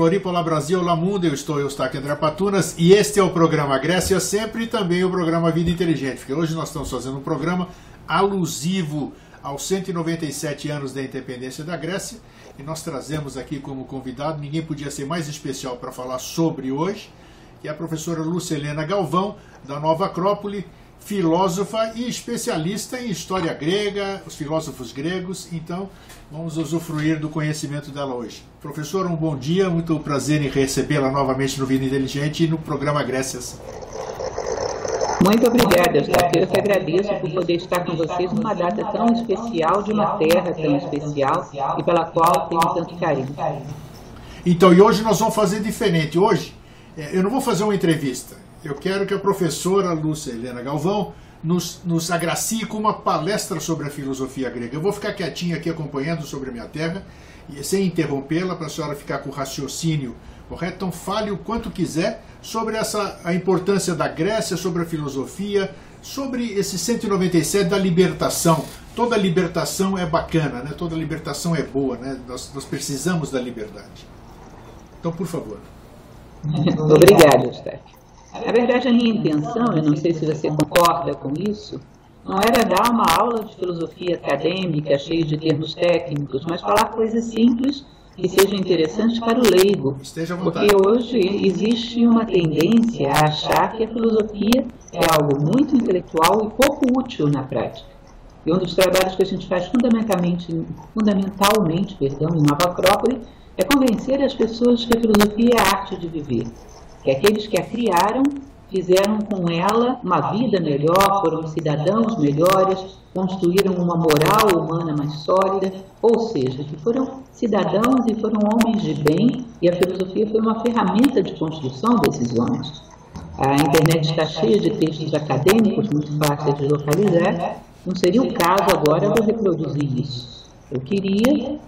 Floripa, olá Brasil, olá mundo, eu estou Eustáquio André Patunas e este é o programa Grécia Sempre e também o programa Vida Inteligente, porque hoje nós estamos fazendo um programa alusivo aos 197 anos da independência da Grécia e nós trazemos aqui como convidado, ninguém podia ser mais especial para falar sobre hoje, que é a professora Lúcia Helena Galvão, da Nova Acrópole, filósofa e especialista em história grega, os filósofos gregos, então vamos usufruir do conhecimento dela hoje. Professora, um bom dia, muito prazer em recebê-la novamente no Vida Inteligente e no programa Grécias. Muito obrigada, Eustáquio. Eu que agradeço por poder estar com vocês numa data tão especial, de uma terra tão especial e pela qual tenho tanto carinho. Então, e hoje nós vamos fazer diferente. Hoje, eu não vou fazer uma entrevista. Eu quero que a professora Lúcia Helena Galvão nos agracie com uma palestra sobre a filosofia grega. Eu vou ficar quietinho aqui acompanhando sobre a minha terra, e sem interrompê-la, para a senhora ficar com o raciocínio correto. Então fale o quanto quiser sobre a importância da Grécia, sobre a filosofia, sobre esse 197 da libertação. Toda libertação é bacana, né? Toda libertação é boa, né? Nós precisamos da liberdade. Então, por favor. Obrigada, Eustáquio. Na verdade, a minha intenção, eu não sei se você concorda com isso, não era dar uma aula de filosofia acadêmica cheia de termos técnicos, mas falar coisas simples que sejam interessantes para o leigo. Esteja à vontade. Porque hoje existe uma tendência a achar que a filosofia é algo muito intelectual e pouco útil na prática. E um dos trabalhos que a gente faz fundamentalmente, em Nova Acrópole, é convencer as pessoas que a filosofia é a arte de viver. Que aqueles que a criaram fizeram com ela uma vida melhor, foram cidadãos melhores, construíram uma moral humana mais sólida, ou seja, que foram cidadãos e foram homens de bem, e a filosofia foi uma ferramenta de construção desses homens. A internet está cheia de textos acadêmicos, muito fáceis de localizar, não seria o caso agora de eu reproduzir isso. Eu queria,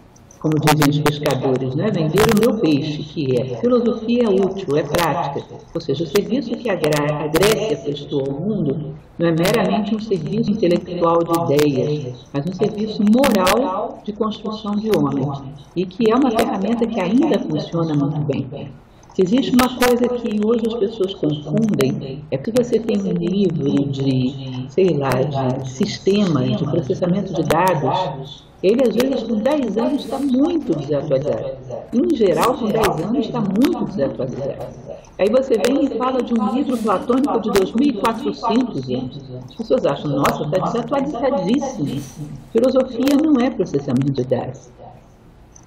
como dizem os pescadores, né, vender o meu peixe, que é filosofia útil, é prática. Ou seja, o serviço que a Grécia prestou ao mundo não é meramente um serviço intelectual de ideias, mas um serviço moral de construção de homens, e que é uma ferramenta que ainda funciona muito bem. Se existe uma coisa que hoje as pessoas confundem, é que você tem um livro de, de sistemas, de processamento de dados. Ele, às vezes, com 10 anos, está muito desatualizado. Em geral, com 10 anos, está muito desatualizado. Aí você vem e fala de um livro platônico de 2.400 anos. As pessoas acham, nossa, está desatualizadíssimo. Filosofia não é processamento de dados.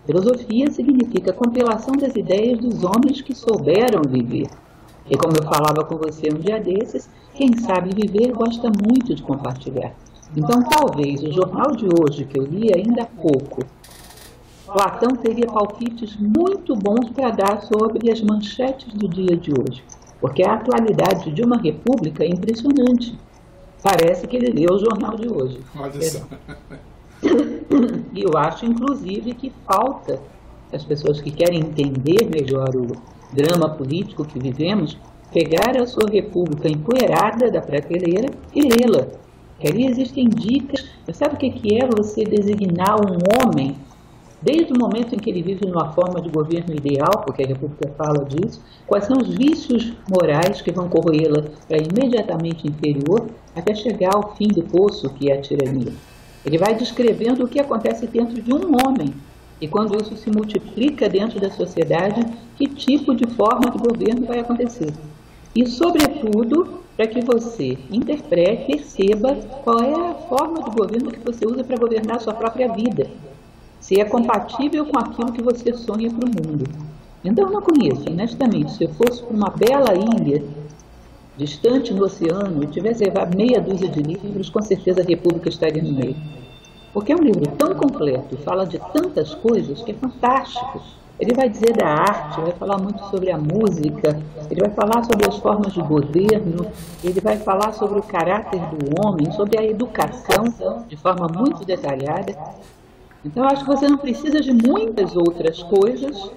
Filosofia significa compilação das ideias dos homens que souberam viver. E como eu falava com você um dia desses, quem sabe viver gosta muito de compartilhar. Então, talvez o jornal de hoje, que eu li ainda há pouco, Platão teria palpites muito bons para dar sobre as manchetes do dia de hoje. Porque a atualidade de uma república é impressionante. Parece que ele leu o jornal de hoje. Olha só. E eu acho, inclusive, que falta as pessoas que querem entender melhor o drama político que vivemos, pegar a sua república empoeirada da prateleira e lê-la. Que ali existem dicas. Sabe o que é você designar um homem, desde o momento em que ele vive numa forma de governo ideal, porque a República fala disso, quais são os vícios morais que vão corroê-la para imediatamente inferior, até chegar ao fim do poço, que é a tirania. Ele vai descrevendo o que acontece dentro de um homem, e quando isso se multiplica dentro da sociedade, que tipo de forma de governo vai acontecer. E, sobretudo, para que você interprete, perceba qual é a forma de governo que você usa para governar a sua própria vida. Se é compatível com aquilo que você sonha para o mundo. Então, eu não conheço, honestamente, se eu fosse para uma bela ilha, distante no oceano, e tivesse levado meia dúzia de livros, com certeza a República estaria no meio. Porque é um livro tão completo, fala de tantas coisas, que é fantástico. Ele vai dizer da arte, vai falar muito sobre a música, ele vai falar sobre as formas de governo, ele vai falar sobre o caráter do homem, sobre a educação, de forma muito detalhada. Então, eu acho que você não precisa de muitas outras coisas,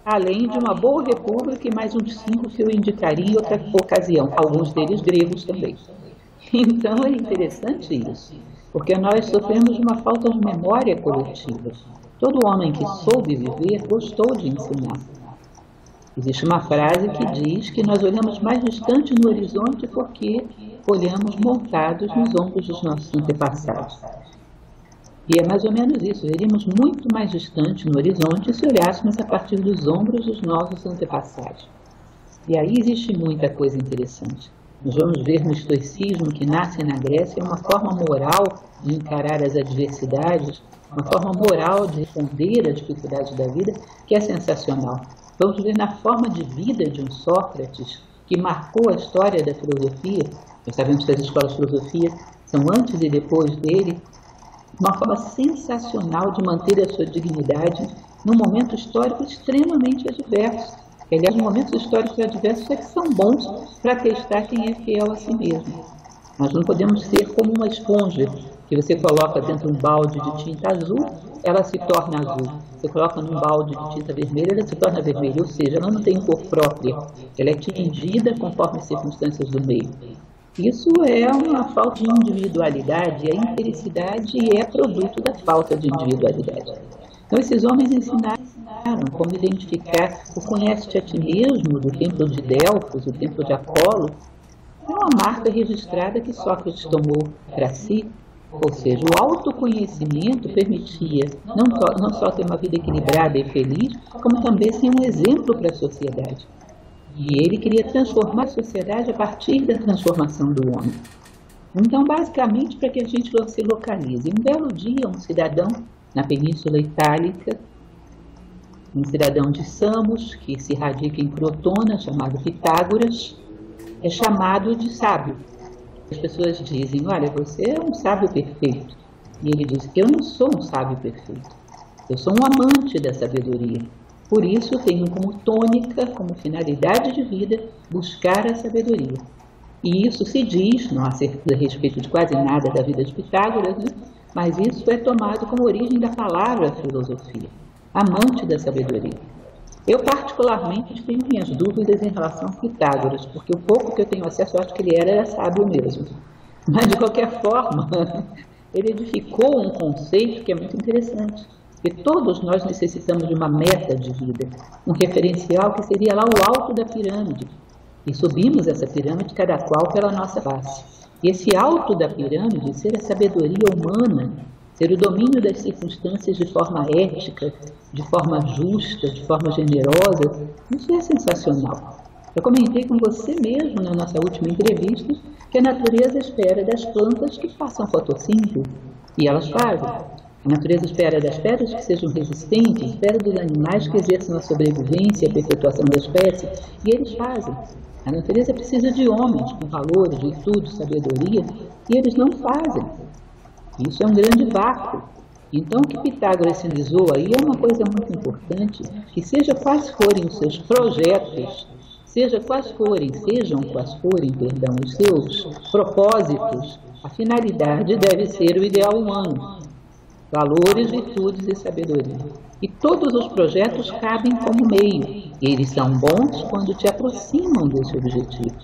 além de uma boa república e mais uns 5 que eu indicaria em outra ocasião, alguns deles gregos também. Então, é interessante isso, porque nós sofremos de uma falta de memória coletiva. Todo homem que soube viver gostou de ensinar. Existe uma frase que diz que nós olhamos mais distante no horizonte porque olhamos montados nos ombros dos nossos antepassados. E é mais ou menos isso, iríamos muito mais distante no horizonte se olhássemos a partir dos ombros dos nossos antepassados. E aí existe muita coisa interessante. Nós vamos ver no estoicismo que nasce na Grécia uma forma moral de encarar as adversidades, uma forma moral de responder às dificuldades da vida que é sensacional. Vamos ver na forma de vida de um Sócrates que marcou a história da filosofia. Nós sabemos que as escolas de filosofia são antes e depois dele, uma forma sensacional de manter a sua dignidade num momento histórico extremamente adverso. Aliás, os momentos históricos adversos é que são bons para testar quem é fiel a si mesmo. Nós não podemos ser como uma esponja que você coloca dentro de um balde de tinta azul, ela se torna azul. Você coloca num balde de tinta vermelha, ela se torna vermelha, ou seja, ela não tem cor própria, ela é tingida conforme as circunstâncias do meio. Isso é uma falta de individualidade, a infelicidade é produto da falta de individualidade. Então, esses homens ensinaram como identificar o conhece-te a ti mesmo do templo de Delfos, o templo de Apolo. É uma marca registrada que Sócrates tomou para si, ou seja, o autoconhecimento permitia não só ter uma vida equilibrada e feliz, como também ser um exemplo para a sociedade. E ele queria transformar a sociedade a partir da transformação do homem. Então, basicamente, para que a gente se localize, um belo dia, um cidadão na Península Itálica, um cidadão de Samos, que se radica em Crotona, chamado Pitágoras, é chamado de sábio. As pessoas dizem, olha, você é um sábio perfeito. E ele diz, eu não sou um sábio perfeito. Eu sou um amante da sabedoria. Por isso, eu tenho como tônica, como finalidade de vida, buscar a sabedoria. E isso se diz, não há certeza a respeito de quase nada da vida de Pitágoras, né? Mas isso é tomado como origem da palavra filosofia, amante da sabedoria. Eu, particularmente, tenho minhas dúvidas em relação a Pitágoras, porque o pouco que eu tenho acesso, eu acho que ele era sábio mesmo. Mas, de qualquer forma, ele edificou um conceito que é muito interessante. Porque todos nós necessitamos de uma meta de vida, um referencial que seria lá o alto da pirâmide. E subimos essa pirâmide, cada qual pela nossa face. E esse alto da pirâmide, ser a sabedoria humana, ser o domínio das circunstâncias de forma ética, de forma justa, de forma generosa, isso é sensacional. Eu comentei com você mesmo na nossa última entrevista que a natureza espera das plantas que façam fotossíntese, e elas fazem. A natureza espera das pedras que sejam resistentes, espera dos animais que exerçam a sobrevivência e a perpetuação da espécie, e eles fazem. A natureza precisa de homens com valores, virtudes, sabedoria, e eles não fazem. Isso é um grande vácuo. Então, o que Pitágoras sinalizou aí é uma coisa muito importante, que seja quais forem os seus projetos, sejam quais forem os seus propósitos, a finalidade deve ser o ideal humano. Valores, virtudes e sabedoria. E todos os projetos cabem como meio. E eles são bons quando te aproximam desse objetivo.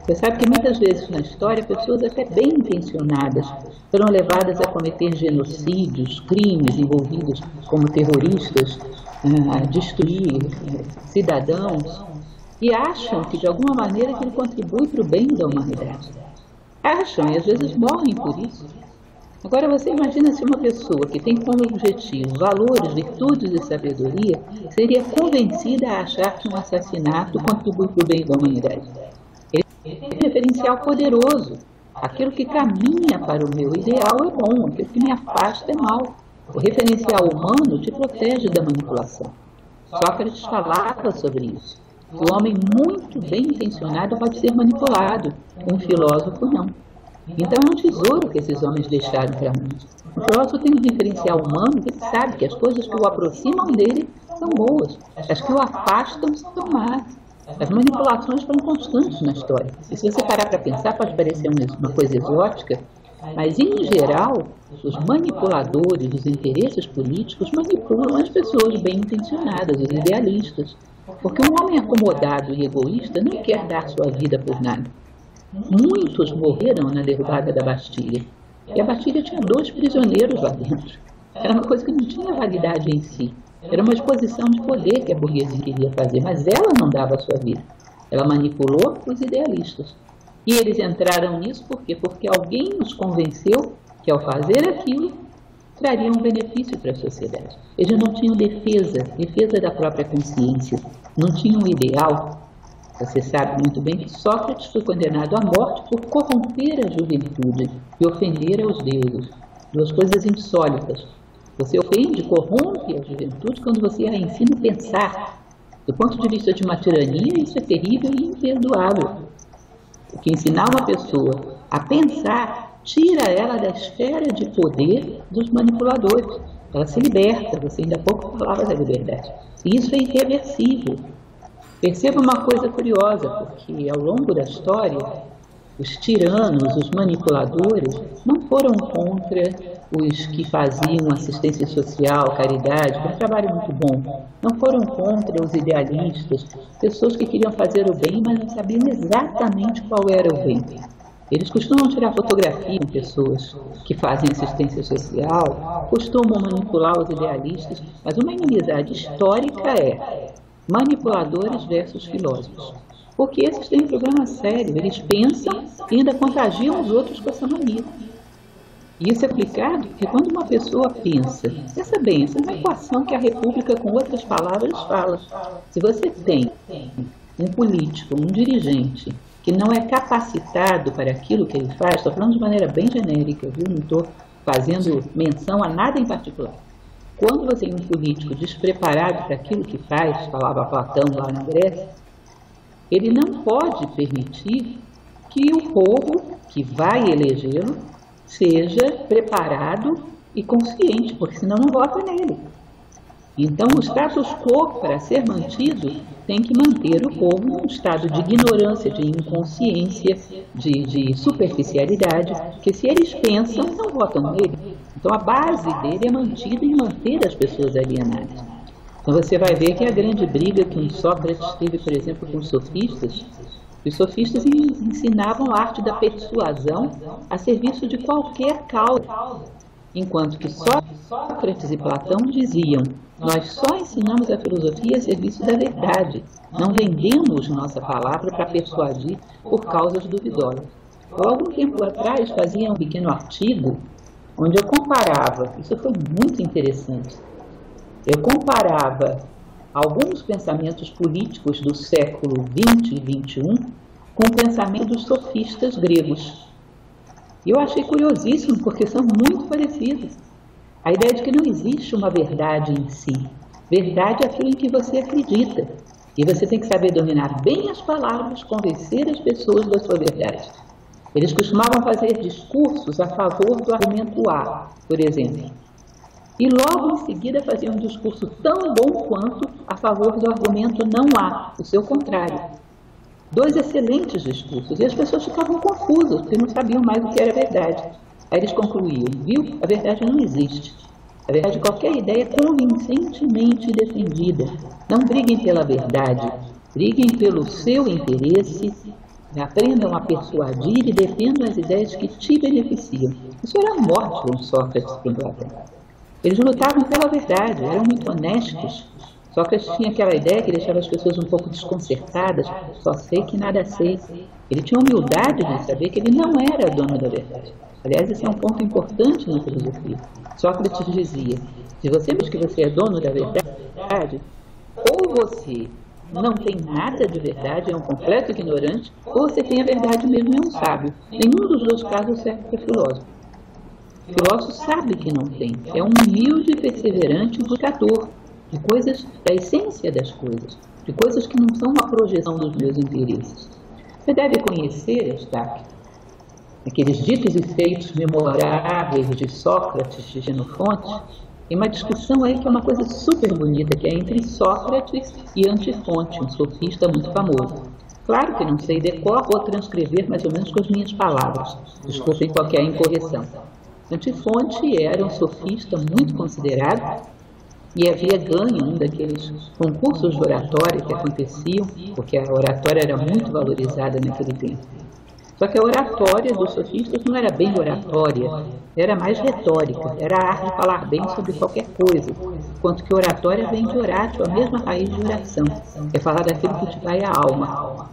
Você sabe que muitas vezes na história, pessoas até bem intencionadas foram levadas a cometer genocídios, crimes envolvidos como terroristas, a destruir cidadãos, e acham que de alguma maneira aquilo contribui para o bem da humanidade. Acham e às vezes morrem por isso. Agora você imagina se uma pessoa que tem como objetivo valores, virtudes e sabedoria seria convencida a achar que um assassinato contribui para o bem da humanidade. Ele tem um referencial poderoso. Aquilo que caminha para o meu ideal é bom, aquilo que me afasta é mal. O referencial humano te protege da manipulação. Sócrates falava sobre isso. O homem muito bem intencionado pode ser manipulado, um filósofo não. Então é um tesouro que esses homens deixaram para nós. O filósofo tem um referencial humano que sabe que as coisas que o aproximam dele são boas, as que o afastam são más. As manipulações foram constantes na história. E se você parar para pensar, pode parecer uma coisa exótica, mas em geral, os manipuladores dos interesses políticos manipulam as pessoas bem intencionadas, os idealistas. Porque um homem acomodado e egoísta não quer dar sua vida por nada. Muitos morreram na derrubada da Bastilha. E a Bastilha tinha 2 prisioneiros lá dentro. Era uma coisa que não tinha validade em si. Era uma exposição de poder que a burguesia queria fazer, mas ela não dava a sua vida. Ela manipulou os idealistas. E eles entraram nisso por quê? Porque alguém os convenceu que ao fazer aquilo, traria um benefício para a sociedade. Eles não tinham defesa da própria consciência, não tinham um ideal. Você sabe muito bem que Sócrates foi condenado à morte por corromper a juventude e ofender aos deuses. Duas coisas insólitas. Você ofende, corrompe a juventude quando você a ensina a pensar. Do ponto de vista de uma tirania, isso é terrível e imperdoável. Porque ensinar uma pessoa a pensar tira ela da esfera de poder dos manipuladores. Ela se liberta, você ainda há pouco falava da liberdade. E isso é irreversível. Perceba uma coisa curiosa, porque ao longo da história, os tiranos, os manipuladores, não foram contra os que faziam assistência social, caridade, que é um trabalho muito bom. Não foram contra os idealistas, pessoas que queriam fazer o bem, mas não sabiam exatamente qual era o bem. Eles costumam tirar fotografia com pessoas que fazem assistência social, costumam manipular os idealistas, mas uma inimizade histórica é manipuladores versus filósofos. Porque esses têm um problema sério, eles pensam e ainda contagiam os outros com essa mania. E isso é aplicado porque quando uma pessoa pensa, pensa bem, essa é uma equação que a República, com outras palavras, fala. Se você tem um político, um dirigente, que não é capacitado para aquilo que ele faz, estou falando de maneira bem genérica, viu? Não estou fazendo menção a nada em particular. Quando você tem um político despreparado para aquilo que faz, falava Platão lá na Grécia, ele não pode permitir que o povo que vai elegê-lo seja preparado e consciente, porque senão não vota nele. Então, o status quo, para ser mantido, tem que manter o povo num estado de ignorância, de inconsciência, de superficialidade, que se eles pensam, não votam nele. Então, a base dele é mantida em manter as pessoas alienadas. Então, você vai ver que a grande briga que um Sócrates teve, por exemplo, com os sofistas ensinavam a arte da persuasão a serviço de qualquer causa, enquanto que Sócrates e Platão diziam: nós só ensinamos a filosofia a serviço da verdade, não vendemos nossa palavra para persuadir por causas duvidosas. Há algum tempo atrás fazia um pequeno artigo onde eu comparava, isso foi muito interessante, eu comparava alguns pensamentos políticos do século XX e XXI com o pensamento dos sofistas gregos. E eu achei curiosíssimo, porque são muito parecidos. A ideia de que não existe uma verdade em si. Verdade é aquilo em que você acredita. E você tem que saber dominar bem as palavras, convencer as pessoas da sua verdade. Eles costumavam fazer discursos a favor do argumento A, por exemplo. E logo em seguida faziam um discurso tão bom quanto a favor do argumento não A, o seu contrário. Dois excelentes discursos. E as pessoas ficavam confusas, porque não sabiam mais o que era verdade. Aí eles concluíam: viu? A verdade não existe. A verdade, qualquer ideia é convincentemente defendida. Não briguem pela verdade, briguem pelo seu interesse, aprendam a persuadir e defendam as ideias que te beneficiam. Isso era a morte com Sócrates para Platão. Eles lutavam pela verdade, eram muito honestos. Sócrates tinha aquela ideia que deixava as pessoas um pouco desconcertadas: só sei que nada sei. Ele tinha humildade de saber que ele não era dono da verdade. Aliás, esse é um ponto importante na filosofia. Sócrates dizia: se você diz que você é dono da verdade, ou você não tem nada de verdade, é um completo ignorante, ou você tem a verdade mesmo e é um sábio. Nenhum dos dois casos serve para filósofo. O filósofo sabe que não tem, é um humilde e perseverante buscador de coisas, da essência das coisas, de coisas que não são uma projeção dos meus interesses. Você deve conhecer, Eustáquio, aqueles ditos e feitos memoráveis de Sócrates, de Xenofonte. Tem uma discussão aí que é uma coisa super bonita, que é entre Sócrates e Antifonte, um sofista muito famoso. Claro que não sei decor, vou transcrever mais ou menos com as minhas palavras. Desculpem qualquer incorreção. Antifonte era um sofista muito considerado e havia ganho um daqueles concursos de oratória que aconteciam, porque a oratória era muito valorizada naquele tempo. Só que a oratória dos sofistas não era bem oratória, era mais retórica, era a arte de falar bem sobre qualquer coisa, enquanto que oratória vem de oratio, a mesma raiz de oração, é falar daquilo que te vai à alma.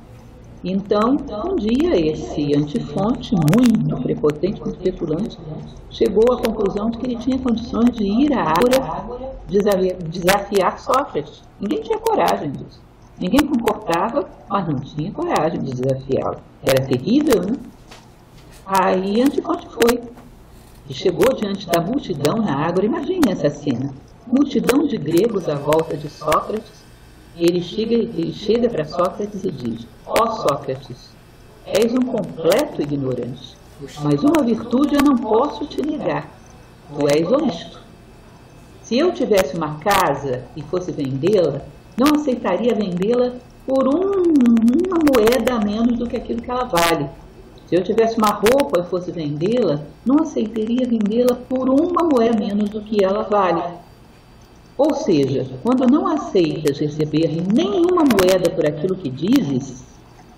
Então, um dia, esse Antifonte, muito prepotente, muito petulante, chegou à conclusão de que ele tinha condições de ir à Ágora desafiar Sócrates. Ninguém tinha coragem disso. Ninguém concordava, mas não tinha coragem de desafiá-lo. Era terrível, né? Aí Antifonte foi. E chegou diante da multidão na Ágora. Imagine essa cena. Multidão de gregos à volta de Sócrates. E ele chega para Sócrates e diz: ó Sócrates, és um completo ignorante, mas uma virtude eu não posso te negar. Tu és honesto. Se eu tivesse uma casa e fosse vendê-la, não aceitaria vendê-la por uma moeda a menos do que aquilo que ela vale. Se eu tivesse uma roupa e fosse vendê-la, não aceitaria vendê-la por uma moeda a menos do que ela vale. Ou seja, quando não aceitas receber nenhuma moeda por aquilo que dizes,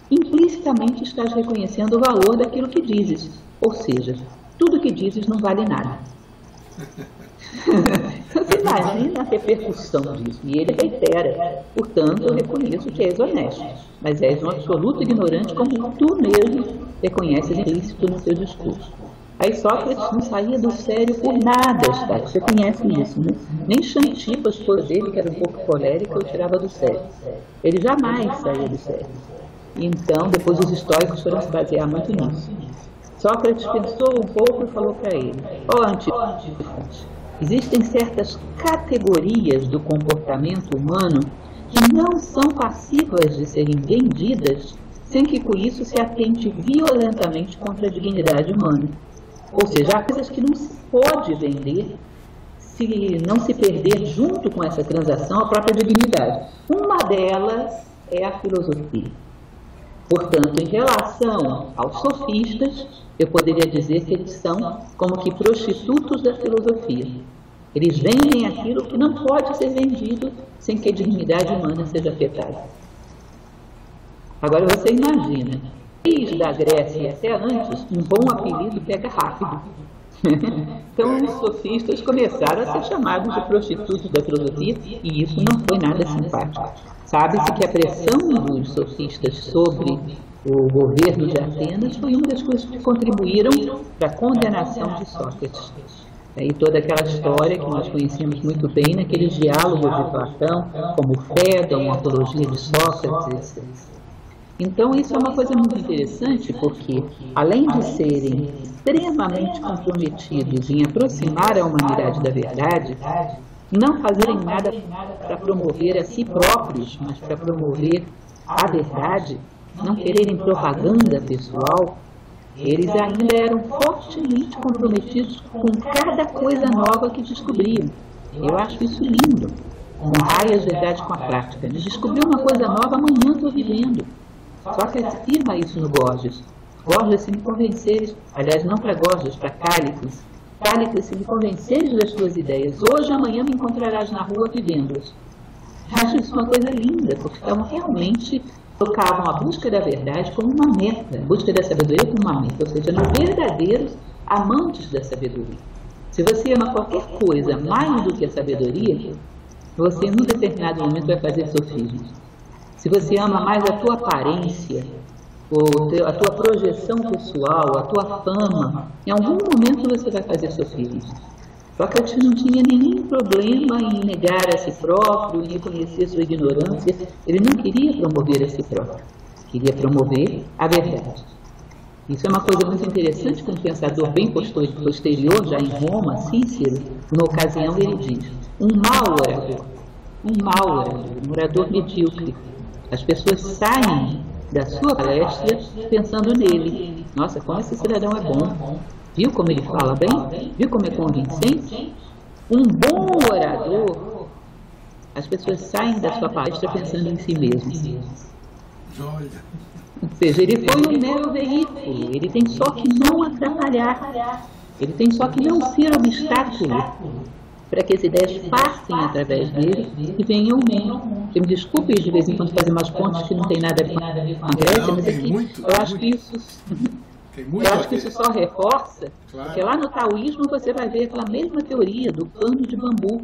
implicitamente estás reconhecendo o valor daquilo que dizes. Ou seja, tudo que dizes não vale nada. Você imagina a repercussão disso. E ele reitera: portanto, eu reconheço que és honesto, mas és um absoluto ignorante, como tu mesmo reconheces implícito no teu discurso. Aí Sócrates não saía do sério por nada, está? Você conhece isso, né? Nem Xantipas, esposa dele, que era um pouco colérica, o tirava do sério. Ele jamais saía do sério. Então, depois os estoicos foram se basear muito nisso. Sócrates pensou um pouco e falou para ele: ó Antifonte, existem certas categorias do comportamento humano que não são passíveis de serem vendidas sem que com isso se atente violentamente contra a dignidade humana. Ou seja, há coisas que não se pode vender se não se perder junto com essa transação a própria dignidade. Uma delas é a filosofia. Portanto, em relação aos sofistas, eu poderia dizer que eles são como que prostitutos da filosofia. Eles vendem aquilo que não pode ser vendido sem que a dignidade humana seja afetada. Agora você imagina, desde da Grécia e até antes, um bom apelido pega rápido. Então os sofistas começaram a ser chamados de prostitutos da filosofia e isso não foi nada simpático. Sabe-se que a pressão dos sofistas sobre o governo de Atenas foi uma das coisas que contribuíram para a condenação de Sócrates. E toda aquela história que nós conhecemos muito bem naqueles diálogos de Platão, como o Fédon, a apologia de Sócrates, etc. Então isso é uma coisa muito interessante, porque além de serem extremamente comprometidos em aproximar a humanidade da verdade, não fazerem nada para promover a si próprios, mas para promover a verdade, não quererem propaganda pessoal, eles ainda eram fortemente comprometidos com cada coisa nova que descobriam. Eu acho isso lindo. Honrai as verdades com a prática. Descobriu uma coisa nova, amanhã estou vivendo. Só que afirma isso no Gorgias. Gorgias, se me convenceres, aliás, não para Gorgias, para Cállicles. Cállicles, se me convenceres das tuas ideias, hoje, amanhã me encontrarás na rua vivendo-as. Acho isso uma coisa linda, porque estavam realmente tocavam a busca da verdade como uma meta, a busca da sabedoria como uma meta, ou seja, eram verdadeiros amantes da sabedoria. Se você ama qualquer coisa mais do que a sabedoria, você, num determinado momento, vai fazer sofismas. Se você ama mais a tua aparência, ou a tua projeção pessoal, a tua fama, em algum momento você vai fazer sofismas. Sócrates não tinha nenhum problema em negar a si próprio, em reconhecer sua ignorância. Ele não queria promover a si próprio, queria promover a verdade. Isso é uma coisa muito interessante que um pensador bem posterior, já em Roma, Cícero, numa ocasião ele diz: um mau orador, um orador medíocre. As pessoas saem da sua palestra pensando nele. Nossa, como esse cidadão é bom. Viu como ele fala bem? Viu como é convincente? Um bom orador, as pessoas saem da sua palestra pensando em si mesmo. Ou seja, ele foi um mero veículo, ele tem só que não atrapalhar, ele tem só que não ser obstáculo para que as ideias passem através dele e venham ao mundo. Me desculpe de vez em quando fazer umas pontes que não tem nada a ver com a Grécia, mas aqui eu acho que isso Eu acho que isso só reforça, porque lá no taoísmo você vai ver aquela mesma teoria do cano de bambu,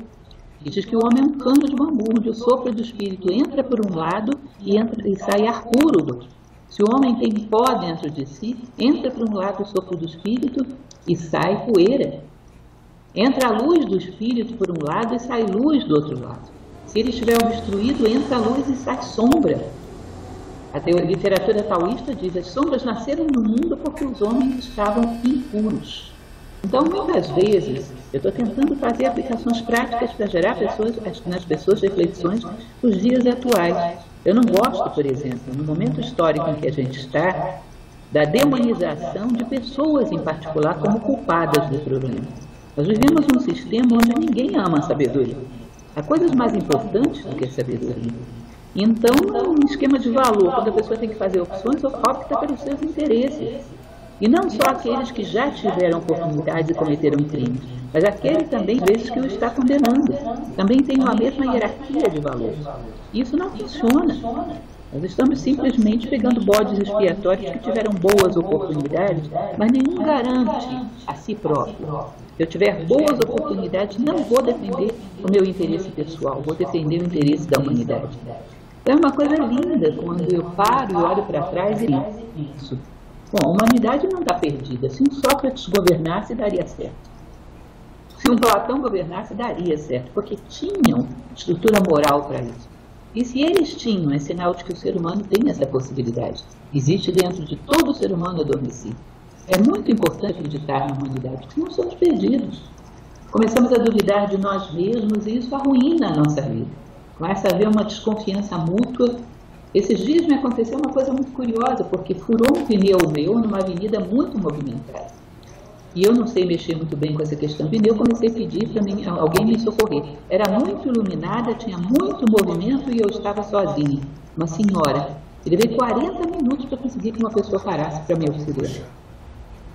que diz que o homem é um cano de bambu, onde o sopro do espírito entra por um lado e sai ar puro do outro. Se o homem tem pó dentro de si, entra por um lado o sopro do espírito e sai poeira. Entra a luz do espírito por um lado e sai luz do outro lado. Se ele estiver obstruído, entra a luz e sai sombra. A literatura taoísta diz que as sombras nasceram no mundo porque os homens estavam impuros. Então, muitas vezes, eu estou tentando fazer aplicações práticas para gerar nas pessoas reflexões dos dias atuais. Eu não gosto, por exemplo, no momento histórico em que a gente está, da demonização de pessoas em particular como culpadas do problema. Nós vivemos num sistema onde ninguém ama a sabedoria. Há coisas mais importantes do que a sabedoria. Então, é um esquema de valor, quando a pessoa tem que fazer opções, opta pelos seus interesses. E não só aqueles que já tiveram oportunidade e cometeram crimes, mas aquele também, às vezes, que o está condenando. Também tem uma mesma hierarquia de valores. Isso não funciona. Nós estamos simplesmente pegando bodes expiatórios que tiveram boas oportunidades, mas nenhum garante a si próprio. Se eu tiver boas oportunidades, não vou defender o meu interesse pessoal, vou defender o interesse da humanidade. Então é uma coisa linda quando eu paro e olho para trás e penso, bom, a humanidade não está perdida. Se um Sócrates governasse, daria certo. Se um Platão governasse, daria certo, porque tinham estrutura moral para isso. E se eles tinham, é sinal de que o ser humano tem essa possibilidade. Existe dentro de todo ser humano adormecido. É muito importante acreditar na humanidade, porque não somos perdidos. Começamos a duvidar de nós mesmos e isso arruína a nossa vida. Começa a haver uma desconfiança mútua. Esses dias me aconteceu uma coisa muito curiosa, porque furou um pneu meu numa avenida muito movimentada. E eu não sei mexer muito bem com essa questão de pneu, comecei a pedir para alguém me socorrer. Era muito iluminada, tinha muito movimento e eu estava sozinha. Uma senhora. Eu levei 40 minutos para conseguir que uma pessoa parasse para me auxiliar.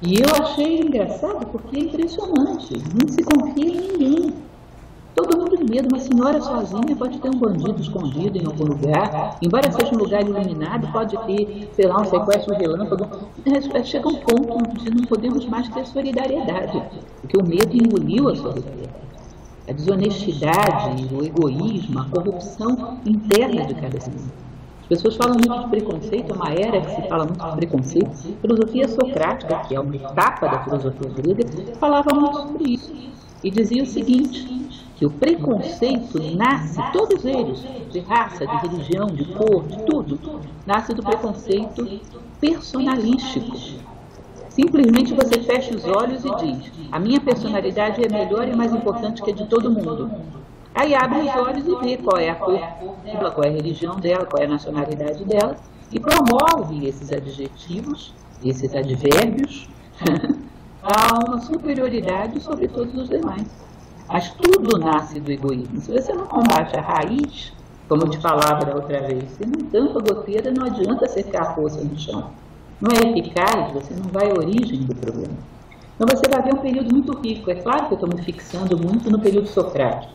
E eu achei engraçado porque é impressionante. Não se confia em ninguém. Todo mundo de medo. Uma senhora sozinha pode ter um bandido escondido em algum lugar. Embora seja um lugar iluminado, pode ter, sei lá, um sequestro relâmpago. Chega um ponto onde não podemos mais ter solidariedade. Porque o medo engoliu a solidariedade. A desonestidade, o egoísmo, a corrupção interna de cada ser. As pessoas falam muito de preconceito, é uma era que se fala muito de preconceito. A filosofia socrática, que é uma etapa da filosofia grega, falava muito sobre isso. E dizia o seguinte, que o preconceito nasce, todos eles, de raça, de religião, de cor, de tudo, nasce do preconceito personalístico. Simplesmente você fecha os olhos e diz, a minha personalidade é melhor e mais importante que a de todo mundo. Aí abre os olhos e vê qual é a cor dela, qual é a religião dela, qual é a nacionalidade dela, e promove esses adjetivos, esses advérbios, a uma superioridade sobre todos os demais. Mas tudo nasce do egoísmo. Se você não combate a raiz, como eu te falava da outra vez, se não tampa a goteira, não adianta secar a poça no chão. Não é eficaz, você não vai à origem do problema. Então você vai ver um período muito rico. É claro que eu estou me fixando muito no período socrático,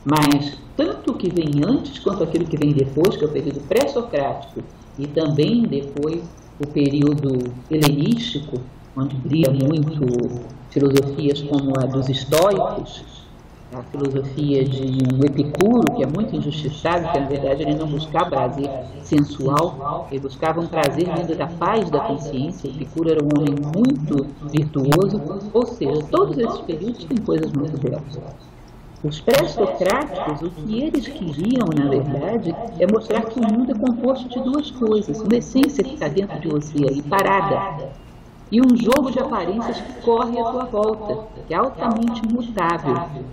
mas tanto o que vem antes quanto aquilo que vem depois, que é o período pré-socrático, e também depois o período helenístico, onde brilha muito filosofias como a dos estoicos, a filosofia de um Epicuro, que é muito injustiçado, que na verdade ele não buscava prazer sensual, ele buscava um prazer vindo da paz da consciência. Epicuro era um homem muito virtuoso, ou seja, todos esses períodos têm coisas muito belas. Os pré-socráticos, o que eles queriam, na verdade, é mostrar que o mundo é composto de duas coisas, uma essência que está dentro de você aí, parada, e um jogo de aparências que corre à tua volta, que é altamente mutável.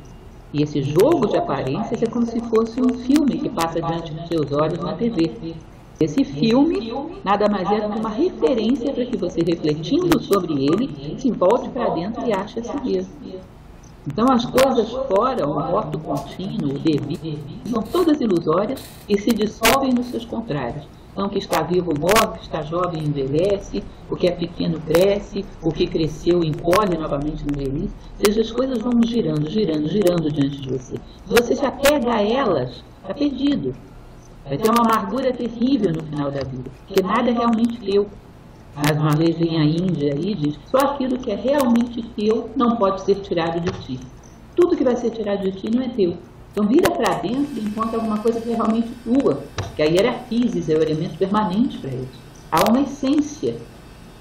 E esse jogo de aparências é como se fosse um filme que passa diante dos seus olhos na TV. Esse filme nada mais é do que uma referência para que você, refletindo sobre ele, se volte para dentro e ache a si mesmo. Então as coisas fora, o moto contínuo, o devido, são todas ilusórias e se dissolvem nos seus contrários. Então o que está vivo morre, o que está jovem envelhece, o que é pequeno cresce, o que cresceu encolhe novamente na velhice. Ou seja, as coisas vão girando, girando, girando diante de você. Se você se apega a elas, está perdido. Vai ter uma amargura terrível no final da vida, porque nada é realmente teu. Mais uma vez vem a Índia e diz, só aquilo que é realmente teu não pode ser tirado de ti. Tudo que vai ser tirado de ti não é teu. Então vira para dentro e encontra alguma coisa que é realmente tua, que a hierarquise é o elemento permanente para eles. Há uma essência,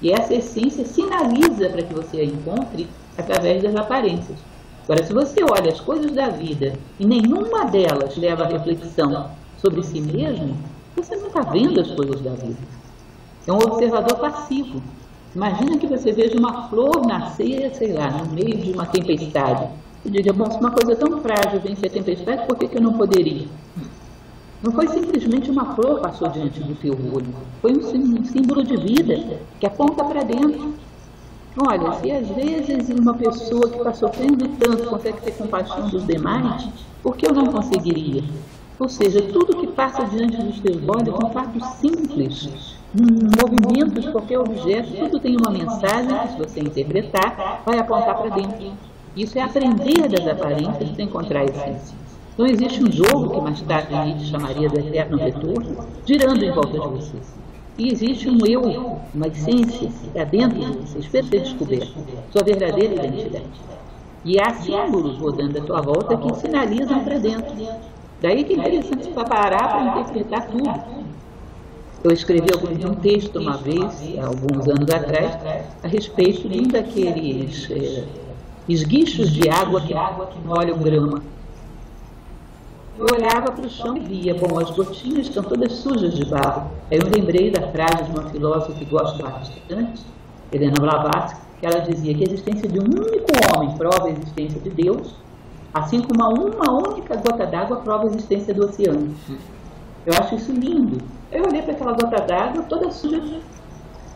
e essa essência sinaliza para que você a encontre através das aparências. Agora, se você olha as coisas da vida e nenhuma delas leva a reflexão sobre si mesmo, você não está vendo as coisas da vida. É um observador passivo. Imagina que você veja uma flor nascer, sei lá, no meio de uma tempestade. E diga, bom, se uma coisa tão frágil vence a tempestade, por que eu não poderia? Não foi simplesmente uma flor que passou diante do teu olho. Foi um símbolo de vida que aponta para dentro. Olha, se às vezes uma pessoa que está sofrendo tanto consegue ter compaixão dos demais, por que eu não conseguiria? Ou seja, tudo que passa diante dos teus olhos é um fato simples, movimentos de qualquer objeto, tudo tem uma mensagem que, se você interpretar, vai apontar para dentro. Isso é aprender das aparências para encontrar a essência. Então existe um jogo que mais tarde Nietzsche chamaria do eterno retorno, girando em volta de você. E existe um eu, uma essência que está dentro de você, espera ser descoberta, sua verdadeira identidade. E há símbolos rodando à tua volta que sinalizam para dentro. Daí que é interessante parar para interpretar tudo. Eu escrevi um texto uma vez, há alguns anos atrás, a respeito de um daqueles esguichos de água que molham grama. Eu olhava para o chão e via, bom, as gotinhas estão todas sujas de barro. Aí eu lembrei da frase de uma filósofa que gosto bastante, Helena Blavatsky, que ela dizia que a existência de um único homem prova a existência de Deus, assim como uma única gota d'água prova a existência do oceano. Eu acho isso lindo. Eu olhei para aquela gota d'água toda suja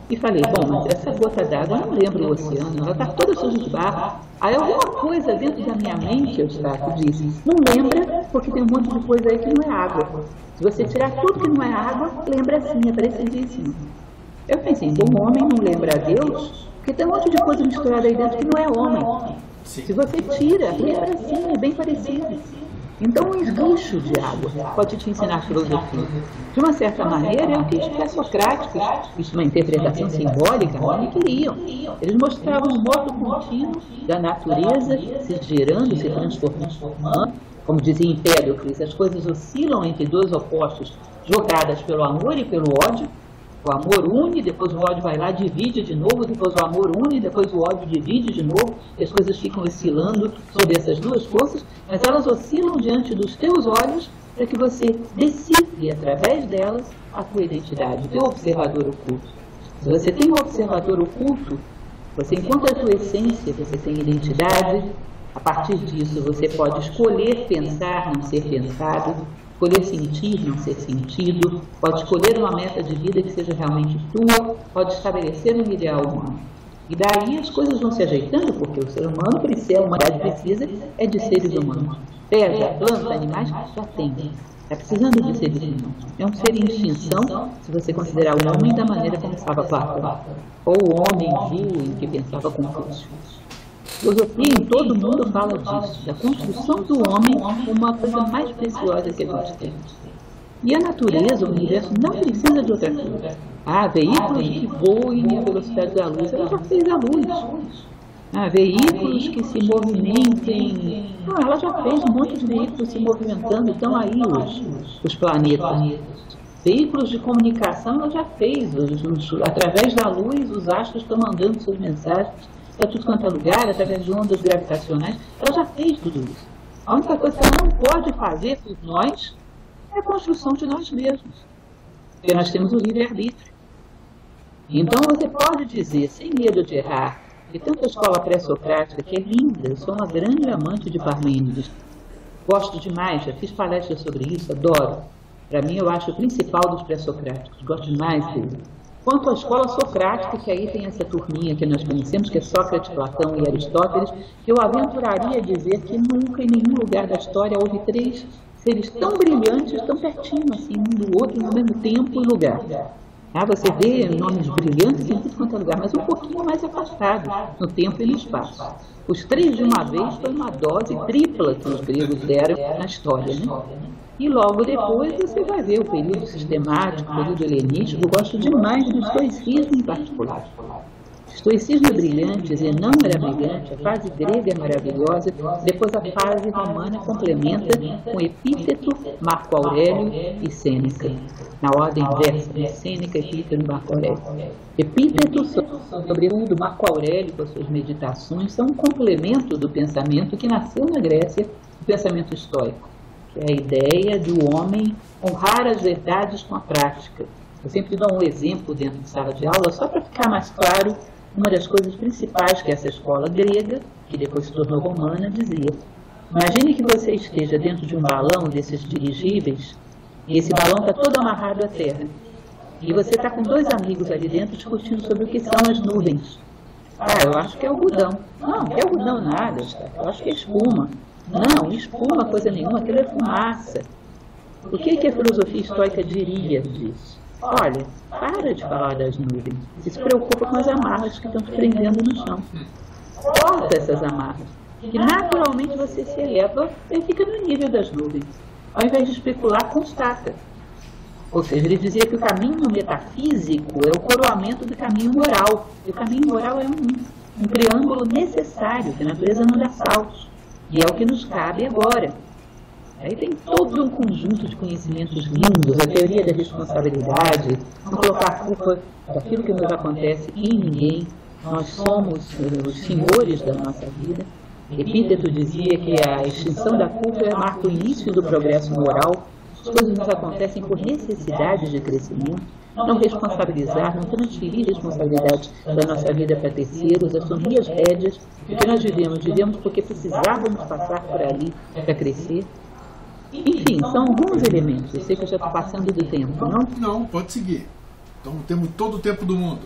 e falei, bom, mas essa gota d'água não lembra o oceano, ela está toda suja de barro. Aí alguma coisa dentro da minha mente, Eustáquio, disse, não lembra porque tem um monte de coisa aí que não é água. Se você tirar tudo que não é água, lembra sim, é parecidíssimo. Eu pensei, bom, o homem não lembra a Deus porque tem um monte de coisa misturada aí dentro que não é homem. Se você tira, lembra sim, é bem parecido. Então, um esguicho de água pode te ensinar filosofia. De uma certa maneira, é o que os pré-socráticos, isso é uma interpretação simbólica, não queriam. Eles mostravam um modo contínuo da natureza se gerando, se transformando. Como dizia Empédocles, as coisas oscilam entre dois opostos, jogadas pelo amor e pelo ódio. O amor une, depois o ódio vai lá, divide de novo, depois o amor une, depois o ódio divide de novo, e as coisas ficam oscilando sobre essas duas forças, mas elas oscilam diante dos teus olhos para que você decifre através delas a tua identidade, o teu observador oculto. Se você tem um observador oculto, você encontra a tua essência, você tem identidade, a partir disso você pode escolher pensar, não ser pensado, escolher sentir, não ser sentido, pode escolher uma meta de vida que seja realmente tua, pode estabelecer um ideal humano. E daí as coisas vão se ajeitando, porque o ser humano precisa, a humanidade precisa é de seres humanos. Veja, plantas, animais, já tem. Está precisando de seres humanos. É um ser em extinção, se você considerar o homem da maneira como estava Platão, ou o homem viu em que pensava Confúcio. Filosofia em todo mundo fala disso, da construção do homem como uma coisa mais preciosa que a gente tem. E a natureza, o universo, não precisa de outra coisa. Veículos que voem à velocidade da luz, ela já fez a luz. Veículos que se movimentem, ela já fez um monte de veículos se movimentando, estão aí os planetas. Veículos de comunicação ela já fez, através da luz os astros estão mandando suas mensagens para tudo quanto é lugar, através de ondas gravitacionais, ela já fez tudo isso. A única coisa que ela não pode fazer por nós é a construção de nós mesmos, porque nós temos o livre-arbítrio. Então você pode dizer, sem medo de errar, que tanto a escola pré-socrática, que é linda, eu sou uma grande amante de Parmênides, gosto demais, já fiz palestras sobre isso, adoro. Para mim, eu acho o principal dos pré-socráticos, gosto demais dele. Quanto à escola socrática, que aí tem essa turminha que nós conhecemos, que é Sócrates, Platão e Aristóteles, que eu aventuraria a dizer que nunca em nenhum lugar da história houve três seres tão brilhantes, tão pertinho assim, um do outro, no mesmo tempo e lugar. Você vê nomes brilhantes em tudo quanto é lugar, mas um pouquinho mais afastado, no tempo e no espaço. Os três de uma vez foi uma dose tripla que os gregos deram na história, né? E logo depois você vai ver o período sistemático, o período helenístico. Eu gosto demais do estoicismo em particular. O estoicismo é brilhante, Zenão era brilhante, a fase grega é maravilhosa, depois a fase romana complementa com Epíteto, Marco Aurélio e Sêneca, na ordem inversa, Sêneca, Epíteto e Marco Aurélio. Epíteto, sobretudo Marco Aurélio, com as suas meditações, são um complemento do pensamento que nasceu na Grécia, o pensamento estoico, que é a ideia do homem honrar as verdades com a prática. Eu sempre dou um exemplo dentro de sala de aula, só para ficar mais claro. Uma das coisas principais que essa escola grega, que depois se tornou romana, dizia: imagine que você esteja dentro de um balão desses dirigíveis, e esse balão está todo amarrado à terra. E você está com dois amigos ali dentro discutindo sobre o que são as nuvens. Eu acho que é algodão. Não é algodão nada, eu acho que é espuma. Não, espuma coisa nenhuma, aquilo é fumaça. O que a filosofia estoica diria disso? Olha, para de falar das nuvens. Você se preocupa com as amarras que estão te prendendo no chão. Corta essas amarras, que naturalmente você se eleva e fica no nível das nuvens. Ao invés de especular, constata. Ou seja, ele dizia que o caminho metafísico é o coroamento do caminho moral. E o caminho moral é um preâmbulo necessário, que a natureza não dá saltos. E é o que nos cabe agora. Aí tem todo um conjunto de conhecimentos lindos, a teoria da responsabilidade, não colocar a culpa daquilo que nos acontece em ninguém. Nós somos os senhores da nossa vida. Epíteto dizia que a extinção da culpa marca o início do progresso moral. As coisas nos acontecem por necessidade de crescimento. Não responsabilizar, não transferir responsabilidade da nossa vida para terceiros, assumir as rédeas do que nós vivemos porque precisávamos passar por ali para crescer. Enfim, são alguns elementos. Eu sei que eu já estou passando do tempo, não? Não, pode seguir. Então temos todo o tempo do mundo.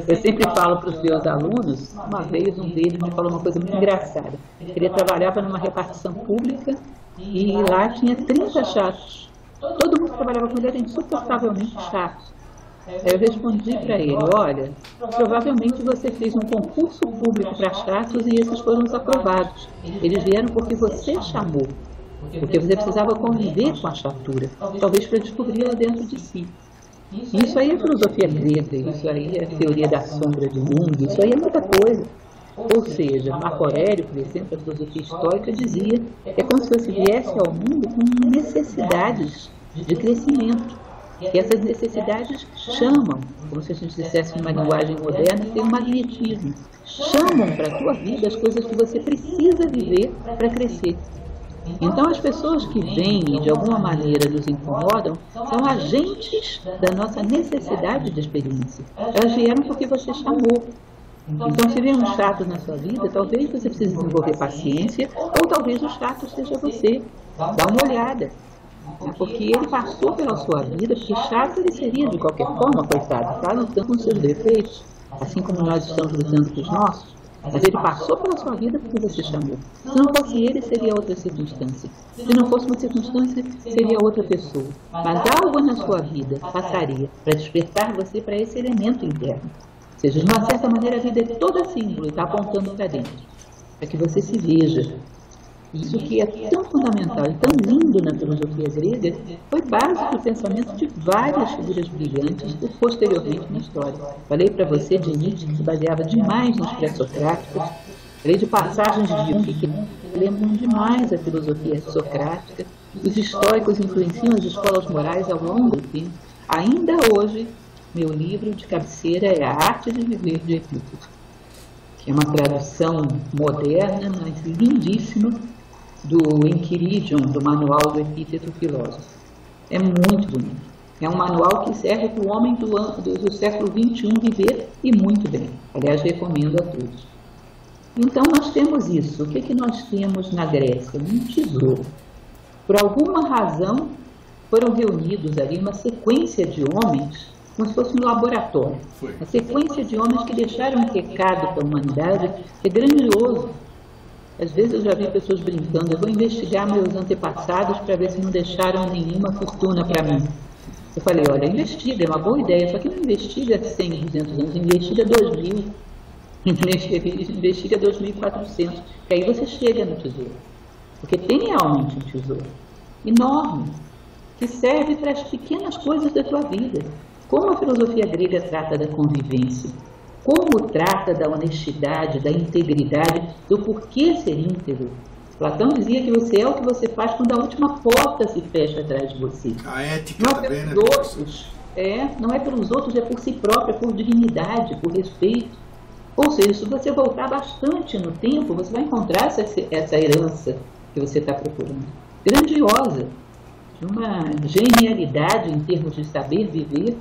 Eu sempre falo para os meus alunos, uma vez um deles me falou uma coisa muito engraçada. Ele trabalhava numa repartição pública e lá tinha 30 chatos. Todo mundo que trabalhava com ele era insuportavelmente chato. Aí eu respondi para ele: olha, provavelmente você fez um concurso público para chatos e esses foram os aprovados. Eles vieram porque você chamou, porque você precisava conviver com a chatura, talvez para descobri-la dentro de si. Isso aí é filosofia grega, isso aí é teoria da sombra do mundo, isso aí é muita coisa. Ou seja, Marco Aurélio, por exemplo, a filosofia estoica dizia que é como se você viesse ao mundo com necessidades de crescimento. E essas necessidades chamam, como se a gente dissesse numa linguagem moderna, tem um magnetismo. Chamam para a tua vida as coisas que você precisa viver para crescer. Então as pessoas que vêm e de alguma maneira nos incomodam são agentes da nossa necessidade de experiência. Elas vieram porque você chamou. Então se vem um chato na sua vida, talvez você precise desenvolver paciência, ou talvez o chato seja você. Dá uma olhada. Porque ele passou pela sua vida, porque chato ele seria de qualquer forma, coitado, está lutando com seus defeitos, assim como nós estamos lutando com os nossos, mas ele passou pela sua vida porque você chamou. Se não fosse ele, seria outra circunstância. Se não fosse uma circunstância, seria outra pessoa. Mas algo na sua vida passaria para despertar você para esse elemento interno. Ou seja, de uma certa maneira, a vida é toda símbolo e está apontando para dentro, para que você se veja. Isso que é tão fundamental e tão lindo na filosofia grega foi base do pensamento de várias figuras brilhantes e posteriormente na história. Falei para você de Nietzsche, que se baseava demais nos pré-socráticos. Falei de passagens de Jung, que lembram demais a filosofia socrática. Os estoicos influenciam as escolas morais ao longo do tempo. Ainda hoje, meu livro de cabeceira é A Arte de Viver, de Epíteto, que é uma tradução moderna, mas lindíssima, do Enquiridion, do manual do Epíteto Filósofo. É muito bonito. É um manual que serve para o homem do século XXI viver e muito bem. Aliás, recomendo a todos. Então, nós temos isso. O que nós temos na Grécia? Um tesouro. Por alguma razão, foram reunidos ali uma sequência de homens, como se fosse um laboratório. Uma sequência de homens que deixaram um recado para a humanidade que é grandioso. Às vezes eu já vi pessoas brincando: eu vou investigar meus antepassados para ver se não deixaram nenhuma fortuna para mim. Eu falei: olha, investiga, é uma boa ideia, só que não investiga 100, 200 anos, investiga 2.000, investiga 2.400, que aí você chega no tesouro. Porque tem realmente um tesouro enorme, que serve para as pequenas coisas da tua vida. Como a filosofia grega trata da convivência, como trata da honestidade, da integridade, do porquê ser íntegro. Platão dizia que você é o que você faz quando a última porta se fecha atrás de você. A ética não é também, pelos outros, não é pelos outros, é por si próprio, é por dignidade, por respeito. Ou seja, se você voltar bastante no tempo, você vai encontrar essa herança que você está procurando. Grandiosa, de uma genialidade em termos de saber viver.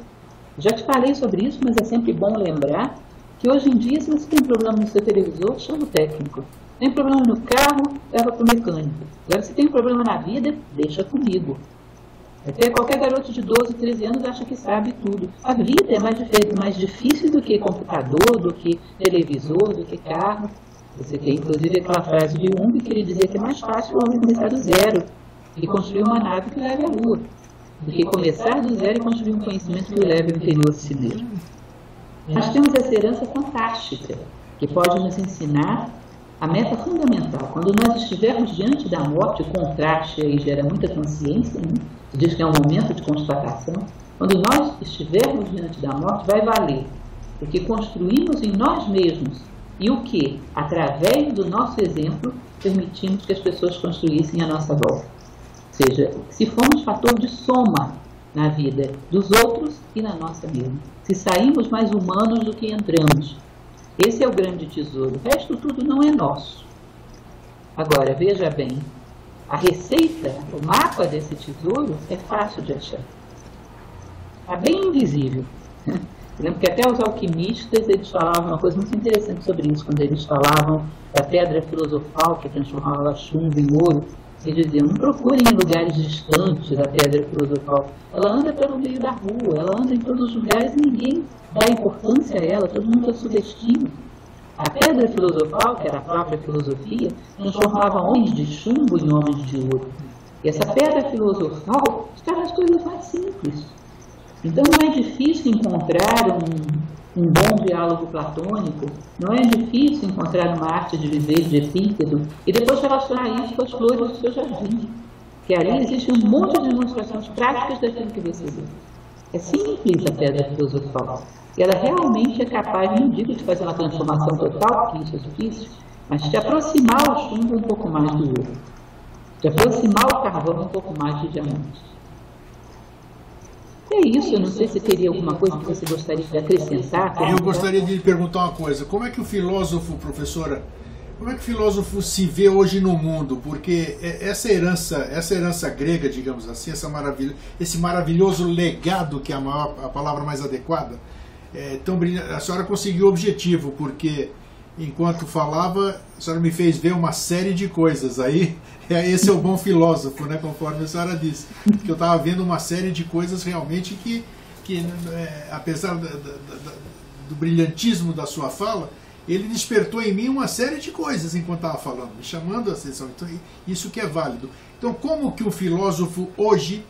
Já te falei sobre isso, mas é sempre bom lembrar que hoje em dia, se você tem problema no seu televisor, chama o técnico. Tem problema no carro, leva para o mecânico. Agora, se tem problema na vida, deixa comigo. Até qualquer garoto de 12, 13 anos acha que sabe tudo. A vida é mais difícil do que computador, do que televisor, do que carro. Você tem, inclusive, aquela frase de Jung que ele dizia que é mais fácil o homem começar do zero e construir uma nave que leve à lua, do que começar do zero e construir um conhecimento que o leve ao interior de si mesmo. Nós temos essa herança fantástica, que pode nos ensinar a meta fundamental. Quando nós estivermos diante da morte, o contraste aí gera muita consciência, né? Diz que é um momento de constatação. Quando nós estivermos diante da morte, vai valer o que construímos em nós mesmos e o que, através do nosso exemplo, permitimos que as pessoas construíssem à nossa volta. Ou seja, se formos fator de soma na vida dos outros e na nossa mesma. Se saímos mais humanos do que entramos. Esse é o grande tesouro. O resto tudo não é nosso. Agora, veja bem, a receita, o mapa desse tesouro é fácil de achar. Está bem invisível. Eu lembro que até os alquimistas, eles falavam uma coisa muito interessante sobre isso, quando eles falavam da pedra filosofal que transformava chumbo em ouro. Eles diziam, não procurem em lugares distantes a pedra filosofal. Ela anda pelo meio da rua, ela anda em todos os lugares e ninguém dá importância a ela, todo mundo a subestima. A pedra filosofal, que era a própria filosofia, transformava homens de chumbo em homens de ouro. E essa pedra filosofal está nas coisas mais simples. Então não é difícil encontrar um bom diálogo platônico, não é difícil encontrar uma arte de viver de Epíteto e depois relacionar isso com as flores do seu jardim. Que ali existe um monte de demonstrações práticas daquilo que você vê. É simples a pedra filosofal. E ela realmente é capaz, não digo de fazer uma transformação total, porque isso é difícil, mas de aproximar o chumbo um pouco mais do ouro. De aproximar o carvão um pouco mais de diamante. É isso, eu não sei se teria alguma coisa que você gostaria de acrescentar. Eu gostaria de lhe perguntar uma coisa. Como é que o filósofo, professora, como é que o filósofo se vê hoje no mundo? Porque essa herança grega, digamos assim, esse maravilhoso legado, que é a palavra mais adequada, tão brilhante. A senhora conseguiu o objetivo, porque enquanto falava, a senhora me fez ver uma série de coisas. Aí, esse é o bom filósofo, né, conforme a senhora disse. Que eu estava vendo uma série de coisas realmente que apesar do brilhantismo da sua fala, ele despertou em mim uma série de coisas enquanto estava falando, me chamando a atenção. Então, isso que é válido. Então, como que o filósofo hoje,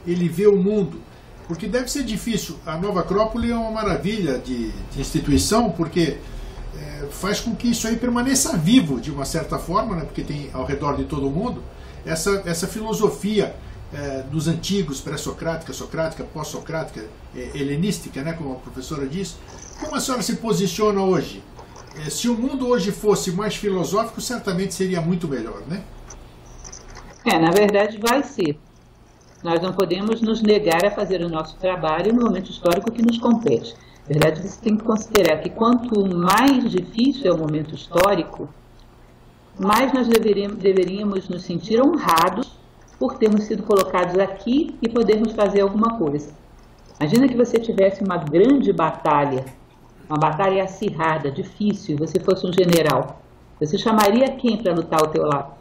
ele vê o mundo? Porque deve ser difícil. A Nova Acrópole é uma maravilha de instituição, porque faz com que isso aí permaneça vivo, de uma certa forma, né? Porque tem ao redor de todo mundo essa filosofia dos antigos, pré-socrática, socrática, pós-socrática, helenística, né? Como a professora disse. Como a senhora se posiciona hoje? Se o mundo hoje fosse mais filosófico, certamente seria muito melhor, né? Na verdade vai ser. Nós não podemos nos negar a fazer o nosso trabalho no momento histórico que nos compete. Na verdade, você tem que considerar que quanto mais difícil é o momento histórico, mais nós deveríamos nos sentir honrados por termos sido colocados aqui e podermos fazer alguma coisa. Imagina que você tivesse uma grande batalha, uma batalha acirrada, difícil, e você fosse um general. Você chamaria quem para lutar ao teu lado?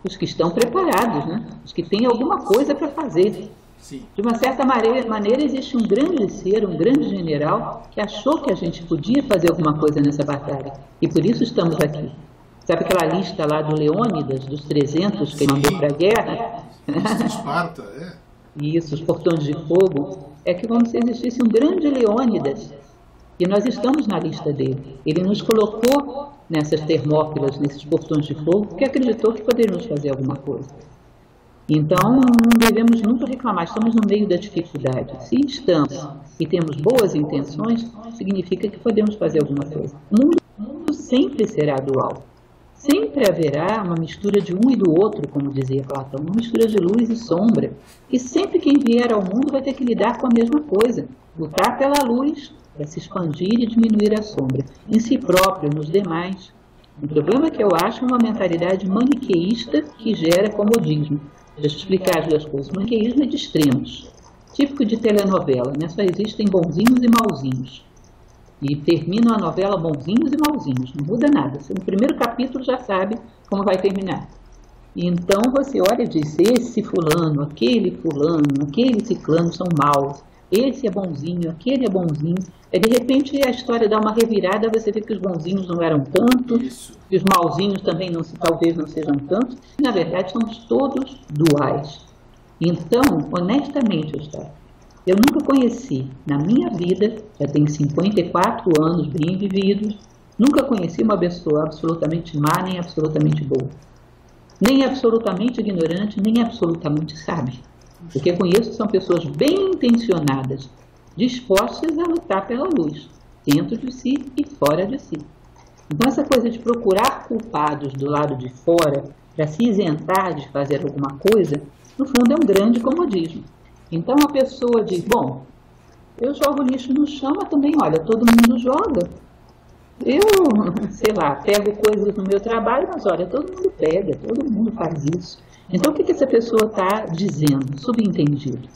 Os que estão preparados, né? Os que têm alguma coisa para fazer. Sim. De uma certa maneira, existe um grande ser, um grande general, que achou que a gente podia fazer alguma coisa nessa batalha. E por isso estamos aqui. Sabe aquela lista lá do Leônidas, dos 300 que ele mandou para a guerra? Esparta, Isso, os portões de fogo. É que como se existisse um grande Leônidas E nós estamos na lista dele. Ele nos colocou nessas termópilas, nesses portões de fogo, porque acreditou que poderíamos fazer alguma coisa. Então, não devemos nunca reclamar, estamos no meio da dificuldade. Se estamos e temos boas intenções, significa que podemos fazer alguma coisa. O mundo sempre será dual. Sempre haverá uma mistura de um e do outro, como dizia Platão, uma mistura de luz e sombra. E sempre quem vier ao mundo vai ter que lidar com a mesma coisa, lutar pela luz, para se expandir e diminuir a sombra, em si próprio, nos demais. O problema que eu acho é uma mentalidade maniqueísta que gera comodismo. Deixa eu explicar as duas coisas. O maniqueísmo é de extremos, típico de telenovela, né? Só existem bonzinhos e mauzinhos. E termina a novela bonzinhos e mauzinhos, não muda nada. Você, no primeiro capítulo já sabe como vai terminar. Então você olha e diz, esse fulano, aquele ciclano são maus. Esse é bonzinho, aquele é bonzinho. Aí, de repente, a história dá uma revirada, você vê que os bonzinhos não eram tantos, e os mauzinhos também talvez não sejam tantos. E, na verdade, somos todos duais. Então, honestamente, Eustáquio, eu nunca conheci, na minha vida, já tenho 54 anos bem vividos, nunca conheci uma pessoa absolutamente má, nem absolutamente boa. Nem absolutamente ignorante, nem absolutamente sábia. O que eu conheço são pessoas bem intencionadas, dispostas a lutar pela luz, dentro de si e fora de si. Então essa coisa de procurar culpados do lado de fora para se isentar de fazer alguma coisa, no fundo é um grande comodismo. Então a pessoa diz, bom, eu jogo lixo no chão, mas também, olha, todo mundo joga. Eu, sei lá, pego coisas no meu trabalho, mas olha, todo mundo pega, todo mundo faz isso. Então, o que essa pessoa está dizendo? Subentendido.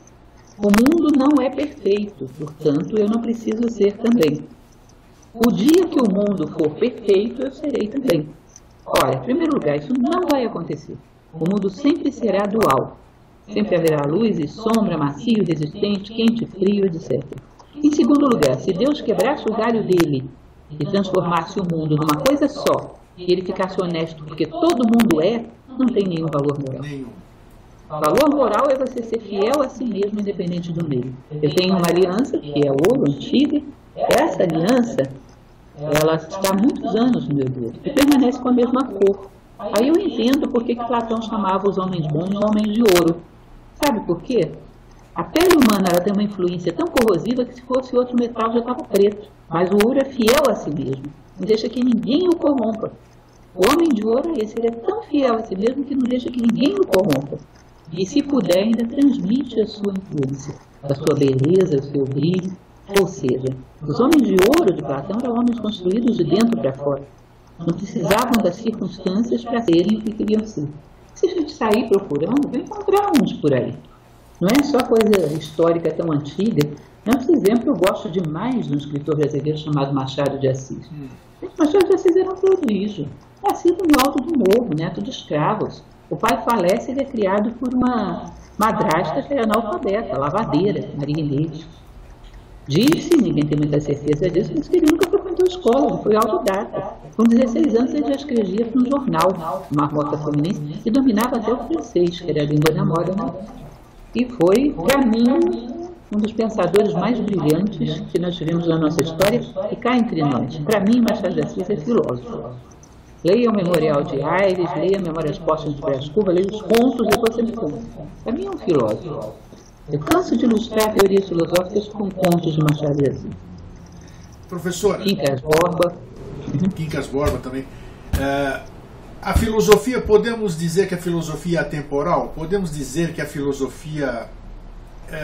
O mundo não é perfeito, portanto, eu não preciso ser também. O dia que o mundo for perfeito, eu serei também. Olha, em primeiro lugar, isso não vai acontecer. O mundo sempre será dual. Sempre haverá luz e sombra, macio, resistente, quente, frio, etc. Em segundo lugar, se Deus quebrasse o galho dele e transformasse o mundo numa coisa só, e ele ficasse honesto porque todo mundo é, não tem nenhum valor moral. Valor moral é você ser fiel a si mesmo, independente do meio. Eu tenho uma aliança, que é ouro, antiga. Essa aliança, ela está há muitos anos no meu dedo e permanece com a mesma cor. Aí eu entendo por que Platão chamava os homens bons homens de ouro. Sabe por quê? A pele humana ela tem uma influência tão corrosiva que se fosse outro metal já estava preto. Mas o ouro é fiel a si mesmo, não deixa que ninguém o corrompa. O homem de ouro é esse, ele é tão fiel a si mesmo que não deixa que ninguém o corrompa. E se puder, ainda transmite a sua influência, a sua beleza, o seu brilho. Ou seja, os homens de ouro de Platão eram homens construídos de dentro para fora. Não precisavam das circunstâncias para serem o que queriam ser. Se a gente sair procurando, vai encontrar uns por aí. Não é só coisa histórica tão antiga. Nesse exemplo, eu gosto demais de um escritor brasileiro chamado Machado de Assis. Machado de Assis era um prodígio. Nascido no alto do morro, neto de escravos. O pai falece e ele é criado por uma madrasta que era analfabeta, lavadeira, Maria Inês. Diz-se, ninguém tem muita certeza disso, mas que ele nunca frequentou escola, ele foi autodidata. Com 16 anos ele já escrevia para um jornal, Marmota Fluminense, e dominava até o francês, que era a língua da moda, né? E foi, para mim, um dos pensadores mais brilhantes que nós tivemos na nossa história, e cá entre nós. Para mim, Machado de Assis é filósofo. Leia o Memorial de Aires, leia Memórias Póstumas de Brás Cubas, leia os contos, depois você me conta. Para mim é um filósofo. Eu canso de ilustrar teorias filosóficas com contos de Machado de Assis. Professora. Quincas Borba. Quincas Borba também. A filosofia, podemos dizer que a filosofia é atemporal? Podemos dizer que a filosofia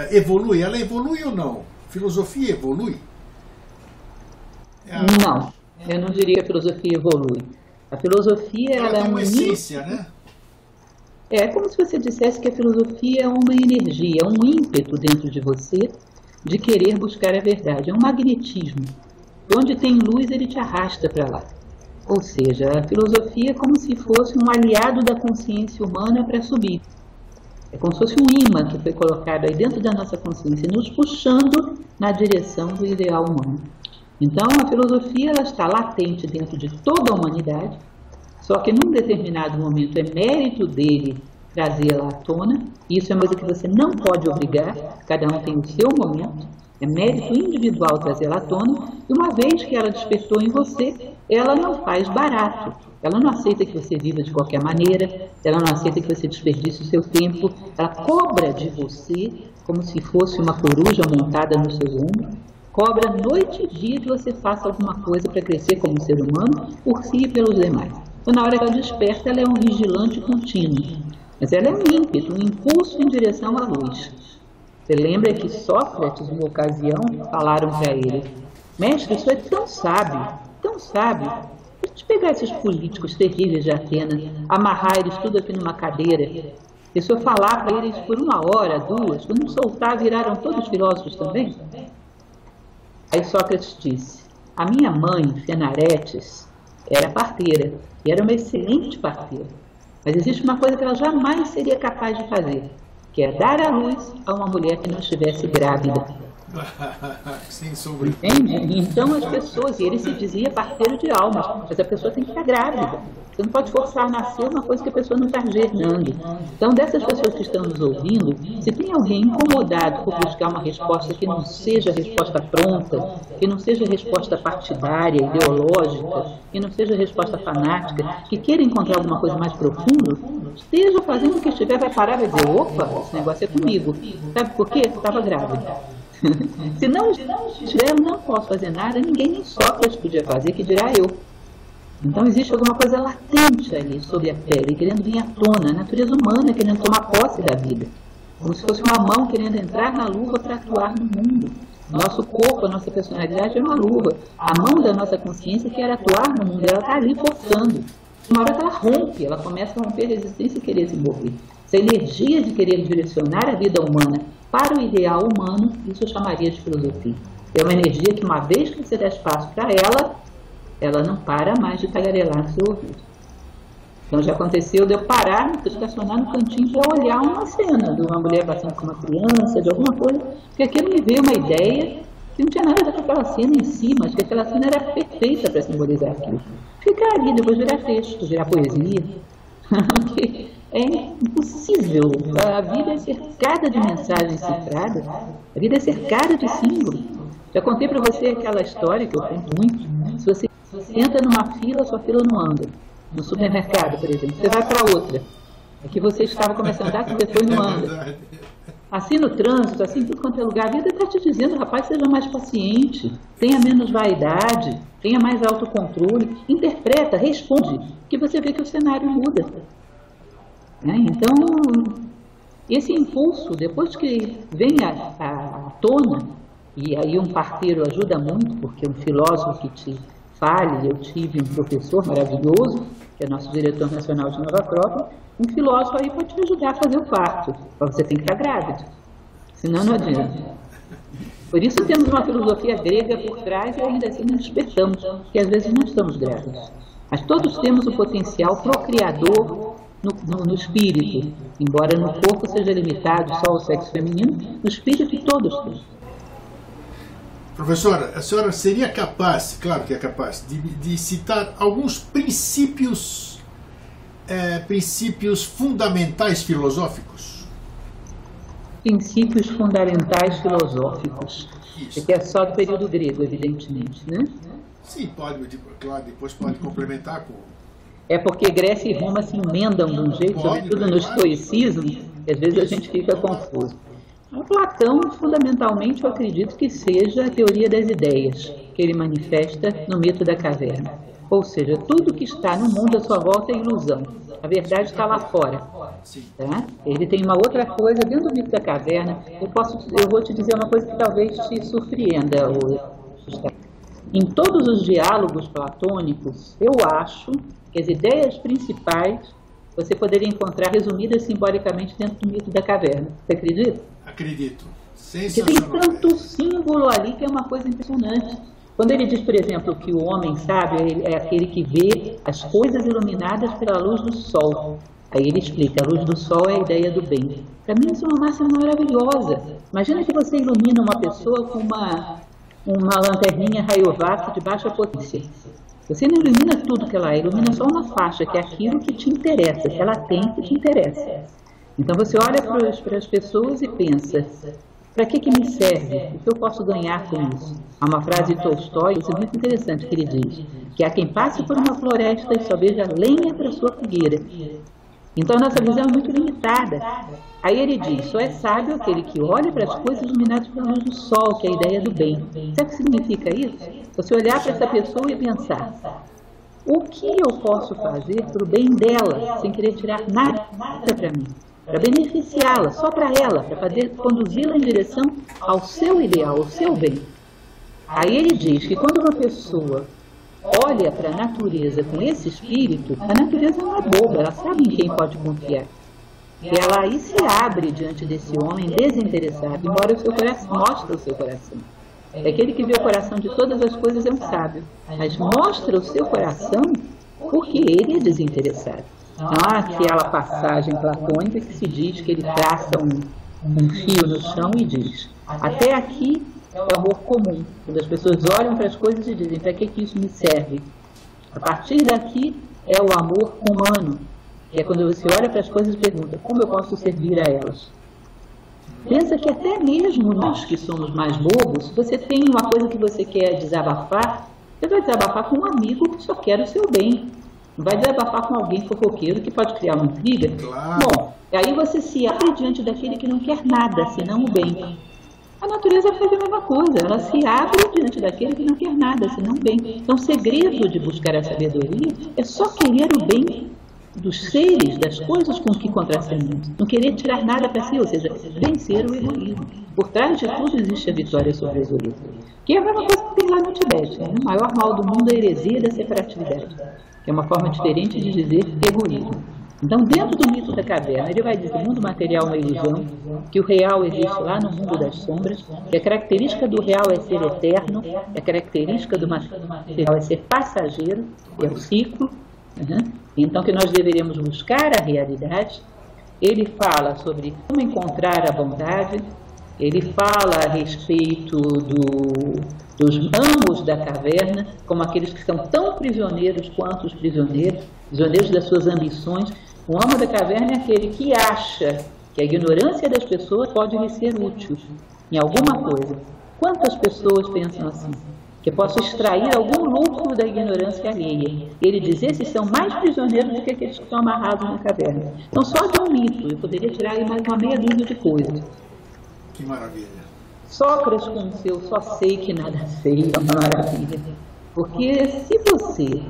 evolui? Ela evolui ou não? Filosofia evolui? Não, eu não diria que a filosofia evolui. A filosofia ela é uma essência, né? É como se você dissesse que a filosofia é uma energia, um ímpeto dentro de você de querer buscar a verdade. É um magnetismo. Onde tem luz, ele te arrasta para lá. Ou seja, a filosofia é como se fosse um aliado da consciência humana para subir. É como se fosse um imã que foi colocado aí dentro da nossa consciência, nos puxando na direção do ideal humano. Então, a filosofia ela está latente dentro de toda a humanidade, só que num determinado momento é mérito dele trazê-la à tona. Isso é uma coisa que você não pode obrigar, cada um tem o seu momento. É mérito individual trazê-la à tona, e uma vez que ela despertou em você, ela não faz barato. Ela não aceita que você viva de qualquer maneira, ela não aceita que você desperdice o seu tempo, ela cobra de você como se fosse uma coruja montada no seu ombro, cobra noite e dia que você faça alguma coisa para crescer como ser humano, por si e pelos demais. Então, na hora que ela desperta, ela é um vigilante contínuo, mas ela é um ímpeto, um impulso em direção à luz. Você lembra que Sócrates, numa ocasião, falaram para ele: mestre, isso é tão sábio, a gente pegar esses políticos terríveis de Atenas, amarrar eles tudo aqui numa cadeira, e se eu falar para eles por 1 hora, 2, quando me soltar, viraram todos filósofos também? Aí Sócrates disse: a minha mãe, Fenaretes, era parteira, e era uma excelente parteira, mas existe uma coisa que ela jamais seria capaz de fazer, que é dar à luz a uma mulher que não estivesse grávida. Sem sombra. Entende? Então as pessoas, e ele se dizia parteiro de almas, mas a pessoa tem que estar grávida. Você não pode forçar a nascer uma coisa que a pessoa não está gerando. Então, dessas pessoas que estão nos ouvindo, se tem alguém incomodado por buscar uma resposta que não seja resposta pronta, que não seja resposta partidária, ideológica, que não seja resposta fanática, que queira encontrar alguma coisa mais profunda, esteja fazendo o que estiver, vai parar e vai dizer: opa, esse negócio é comigo. Sabe por quê? Estava grávida. Se não estiver, eu não posso fazer nada, ninguém, nem Sócrates podia fazer, que dirá eu. Então existe alguma coisa latente ali sobre a pele, querendo vir à tona, a natureza humana querendo tomar posse da vida, como se fosse uma mão querendo entrar na luva para atuar no mundo. Nosso corpo, a nossa personalidade é uma luva, a mão da nossa consciência quer atuar no mundo, ela está ali forçando. Uma hora que ela rompe, ela começa a romper a resistência e querer se mover. Essa energia de querer direcionar a vida humana para o ideal humano, isso eu chamaria de filosofia. É uma energia que, uma vez que você dá espaço para ela não para mais de tagarelar no seu ouvido. Então já aconteceu de eu parar, estacionar no cantinho para olhar uma cena de uma mulher passando com uma criança, de alguma coisa, porque aquilo me veio uma ideia que não tinha nada a ver com aquela cena em si, mas que aquela cena era perfeita para simbolizar aquilo. Ficar ali, depois virar texto, virar poesia. É impossível. A vida é cercada de mensagens cifradas, a vida é cercada de símbolos. Já contei para você aquela história que eu conto muito. Se você entra numa fila, sua fila não anda. No supermercado, por exemplo, você vai para outra. É que você estava começando a andar, que depois não anda. Assim no trânsito, assim em tudo quanto é lugar, a vida está te dizendo: rapaz, seja mais paciente, tenha menos vaidade, tenha mais autocontrole, interpreta, responde, que você vê que o cenário muda. Então, esse impulso, depois que vem à tona, e aí um parteiro ajuda muito, porque um filósofo que te fale, eu tive um professor maravilhoso, que é nosso diretor nacional de Nova Acrópole, um filósofo aí pode te ajudar a fazer o parto, mas você tem que estar grávida, senão não adianta. Por isso temos uma filosofia grega por trás e ainda assim não despertamos, porque às vezes não estamos grávidos. Mas todos temos o potencial procriador no espírito, embora no corpo seja limitado só ao sexo feminino, no espírito todos temos. Professora, a senhora seria capaz, claro que é capaz, de citar alguns princípios fundamentais filosóficos? Princípios fundamentais filosóficos. Isso. Que é só do período grego, evidentemente, né? Sim, pode, claro, depois pode complementar com... É porque Grécia e Roma se emendam de um jeito, sobretudo no estoicismo, que às vezes a gente fica confuso. O Platão, fundamentalmente, eu acredito que seja a teoria das ideias, que ele manifesta no mito da caverna. Ou seja, tudo que está no mundo à sua volta é ilusão. A verdade está lá fora. Tá? Ele tem uma outra coisa dentro do mito da caverna. Eu vou te dizer uma coisa que talvez te surpreenda. Em todos os diálogos platônicos, eu acho que as ideias principais você poderia encontrar resumidas simbolicamente dentro do mito da caverna. Você acredita? Acredito. Porque tem tanto símbolo ali que é uma coisa impressionante. Quando ele diz, por exemplo, que o homem sábio é aquele que vê as coisas iluminadas pela luz do sol. Aí ele explica, a luz do sol é a ideia do bem. Para mim isso é uma máxima maravilhosa. Imagina que você ilumina uma pessoa com uma lanterninha Rayovac de baixa potência. Você não ilumina tudo que ela é, ilumina só uma faixa, que é aquilo que te interessa, que ela tem que te interessa. Então você olha para as pessoas e pensa, Para que me serve? O que eu posso ganhar com isso? Há uma frase de Tolstói, isso é muito interessante, que ele diz que há quem passe por uma floresta e só veja lenha para sua fogueira. Então a nossa visão é muito limitada. Aí ele diz, só é sábio aquele que olha para as coisas iluminadas pela luz do sol, que é a ideia do bem. Sabe o que significa isso? Você olhar para essa pessoa e pensar, o que eu posso fazer para o bem dela, sem querer tirar nada para mim? Para beneficiá-la, só para ela, para poder conduzi-la em direção ao seu ideal, ao seu bem. Aí ele diz que quando uma pessoa olha para a natureza com esse espírito, a natureza não é boba, ela sabe em quem pode confiar. E ela aí se abre diante desse homem desinteressado, embora o seu coração mostre o seu coração. É aquele que vê o coração de todas as coisas é um sábio, mas mostra o seu coração porque ele é desinteressado. Não há aquela passagem platônica que se diz que ele traça um fio no chão e diz, até aqui é o amor comum, quando as pessoas olham para as coisas e dizem, para que isso me serve? A partir daqui é o amor humano, que é quando você olha para as coisas e pergunta, como eu posso servir a elas? Pensa que até mesmo nós que somos mais bobos, você tem uma coisa que você quer desabafar, você vai desabafar com um amigo que só quer o seu bem. Não vai desabafar com alguém fofoqueiro que pode criar uma intriga. Claro. Bom, aí você se abre diante daquele que não quer nada, senão o bem. A natureza faz a mesma coisa, ela se abre diante daquele que não quer nada, senão o bem. Então o segredo de buscar a sabedoria é só querer o bem dos seres, das coisas com que contracenamos. Não querer tirar nada para si, ou seja, vencer o egoísmo. Por trás de tudo existe a vitória sobre o egoísmo. Que é a mesma coisa que tem lá no Tibete. O maior mal do mundo é a heresia da separatividade, que é uma forma diferente de dizer egoísmo. Então, dentro do mito da caverna, ele vai dizer que o mundo material é uma ilusão, que o real existe lá no mundo das sombras, que a característica do real é ser eterno, que a característica do material é ser passageiro, é o ciclo. Então, que nós deveríamos buscar a realidade. Ele fala sobre como encontrar a bondade, ele fala a respeito dos amos da caverna, como aqueles que são tão prisioneiros quanto os prisioneiros das suas ambições. O amo da caverna é aquele que acha que a ignorância das pessoas pode lhe ser útil em alguma coisa. Quantas pessoas pensam assim? Que eu posso extrair algum lucro da ignorância alheia. Ele diz, esses são mais prisioneiros do que aqueles que estão amarrados na caverna. Então, só de um mito, eu poderia tirar aí mais uma meia dúzia de coisas. Que maravilha. Sócrates com o seu só sei que nada sei, é uma maravilha. Porque se você,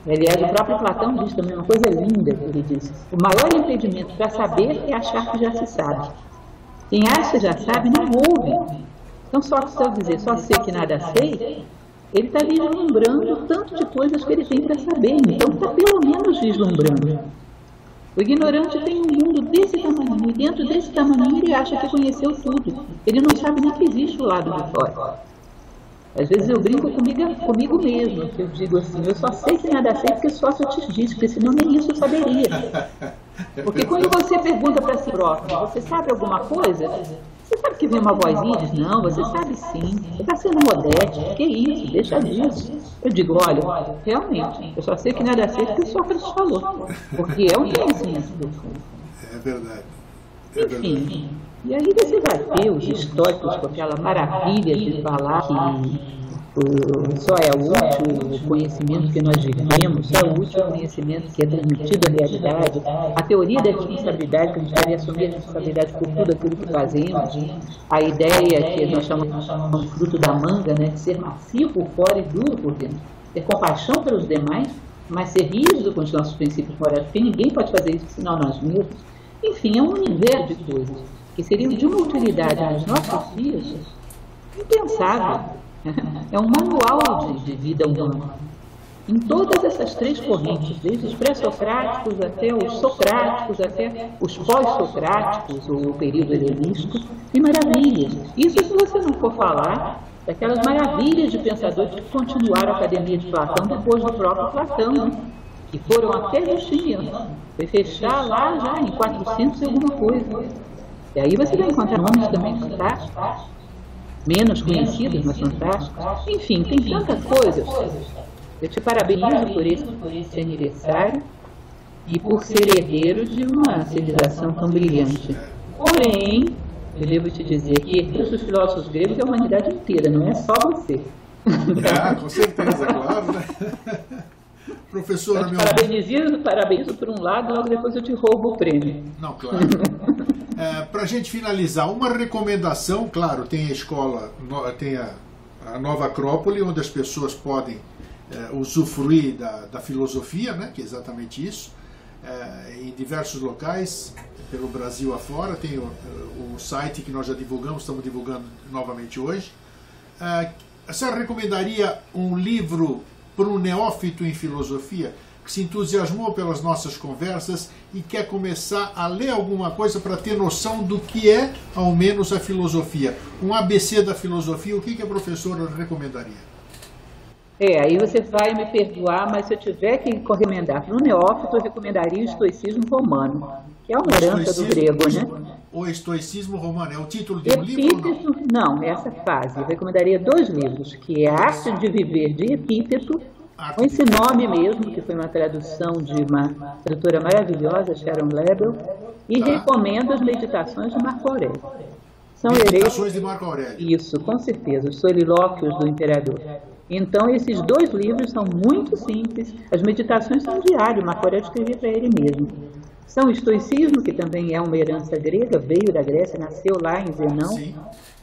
aliás, o próprio Platão diz também uma coisa linda, que ele diz, o maior impedimento para saber é achar que já se sabe. Quem acha que já sabe, não ouve. Então, Sócrates, ao dizer só sei que nada sei, ele está vislumbrando tanto de coisas que ele tem para saber. Então, está pelo menos vislumbrando. O ignorante tem um mundo desse tamanho, e dentro desse tamanho ele acha que conheceu tudo. Ele não sabe nem que existe o lado de fora. Às vezes eu brinco comigo mesmo, que eu digo assim, eu só sei que nada sei porque Sócrates disse, porque senão nem isso eu saberia. Porque quando você pergunta para si próprio, você sabe alguma coisa? Você sabe que vem uma vozinha e diz, não, você sabe sim, você está sendo modesto, que isso, deixa disso. Eu digo, olha, realmente, eu só sei que nada sei porque o Sócrates falou, porque é um conhecimento profundo. É verdade. Enfim, e aí você vai ter os históricos com aquela maravilha de falar que só é útil o conhecimento que nós vivemos, só é útil o conhecimento que é transmitido à realidade, a teoria da responsabilidade, que a gente deve assumir a responsabilidade por tudo aquilo que fazemos, a ideia que nós chamamos de fruto da manga, né, de ser macio por fora e duro por dentro, ter compaixão pelos demais, mas ser rígido com os nossos princípios morais, porque ninguém pode fazer isso senão nós mesmos. Enfim, é um universo de coisas que seriam de uma utilidade nos nossos dias impensável. É um manual de vida humana. Em todas essas três correntes, desde os pré-socráticos até os socráticos, até os pós-socráticos, o período helenístico, e maravilhas. Isso se você não for falar daquelas maravilhas de pensadores que continuaram a Academia de Platão depois do próprio Platão, né? Que foram até Justiniano. Foi fechar lá já em 400 e alguma coisa. E aí você vai encontrar nomes também fantásticos, menos conhecidos, mas fantásticos. Enfim, tem tanta coisa. Eu te parabenizo por esse aniversário e por ser herdeiro de uma civilização tão brilhante. Porém, eu devo te dizer que herdeiros dos filósofos gregos é a humanidade inteira, não é só você. Com certeza, claro, né? Professora, parabenizo por um lado, logo depois eu te roubo o prêmio. Não, claro. Para a gente finalizar, uma recomendação, claro, tem a escola, tem a Nova Acrópole, onde as pessoas podem usufruir da filosofia, né, que é exatamente isso, em diversos locais, pelo Brasil afora. Tem o site que nós já divulgamos, estamos divulgando novamente hoje. A senhora recomendaria um livro para um neófito em filosofia que se entusiasmou pelas nossas conversas e quer começar a ler alguma coisa para ter noção do que é, ao menos, a filosofia? Um ABC da filosofia, o que a professora recomendaria? Aí você vai me perdoar, mas se eu tiver que recomendar para um neófito, eu recomendaria o estoicismo romano, que é uma herança do grego, né? O estoicismo romano é o título de um livro ou não? Não, essa fase. Eu recomendaria 2 livros, que é A Arte de Viver, de Epíteto, com esse nome mesmo, que foi uma tradução de uma tradutora maravilhosa, Sharon Lebel, e recomendo as Meditações de Marco Aurélio. São Meditações de Marco Aurélio. Isso, com certeza, os Solilóquios do Imperador. Então, esses 2 livros são muito simples. As meditações são diárias, Marco Aurélio escrevia para ele mesmo. São o estoicismo, que também é uma herança grega, veio da Grécia, nasceu lá em Zenão. Sim.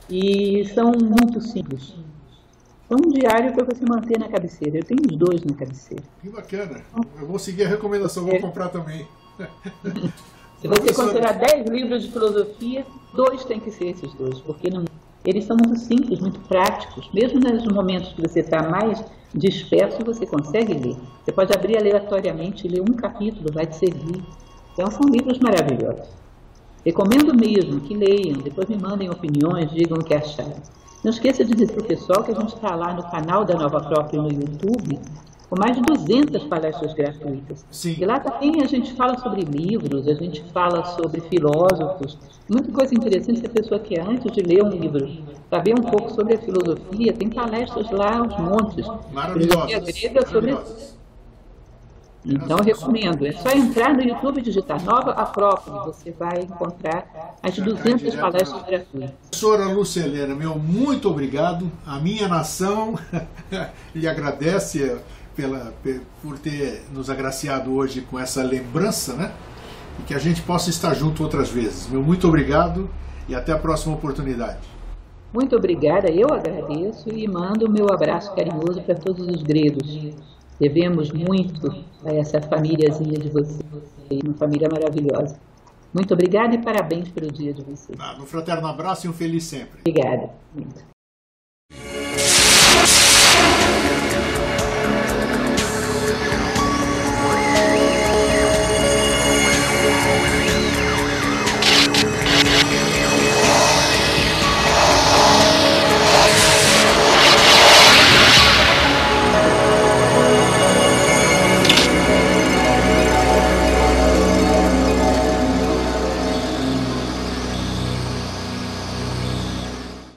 E são muito simples. É um diário para você manter na cabeceira. Eu tenho os 2 na cabeceira. Que bacana. Eu vou seguir a recomendação, vou comprar também. Se você considerar 10 livros de filosofia, 2 tem que ser esses 2, porque eles são muito simples, muito práticos. Mesmo nos momentos que você está mais disperso, você consegue ler. Você pode abrir aleatoriamente e ler um capítulo, vai te servir. Então, são livros maravilhosos. Recomendo mesmo que leiam, depois me mandem opiniões, digam o que acharam. Não esqueça de dizer para o pessoal que a gente está lá no canal da Nova Acrópole no YouTube, com mais de 200 palestras gratuitas. Sim. E lá também a gente fala sobre livros, a gente fala sobre filósofos, muita coisa interessante. Se a pessoa quer, antes de ler um livro, saber um pouco sobre a filosofia, tem palestras lá, aos montes. Maravilhosas. Grega sobre... Então, eu recomendo. É só entrar no YouTube e digitar Nova Acrópole. Você vai encontrar as 200 palestras gratuitas. Professora Lúcia Helena, muito obrigado. A minha nação lhe agradece por ter nos agraciado hoje com essa lembrança, né? E que a gente possa estar junto outras vezes. Muito obrigado e até a próxima oportunidade. Muito obrigada, eu agradeço e mando o meu abraço carinhoso para todos os gregos. Devemos muito a essa famíliazinha de vocês, uma família maravilhosa. Muito obrigada e parabéns pelo dia de vocês. Um fraterno abraço e um feliz sempre. Obrigada. Muito.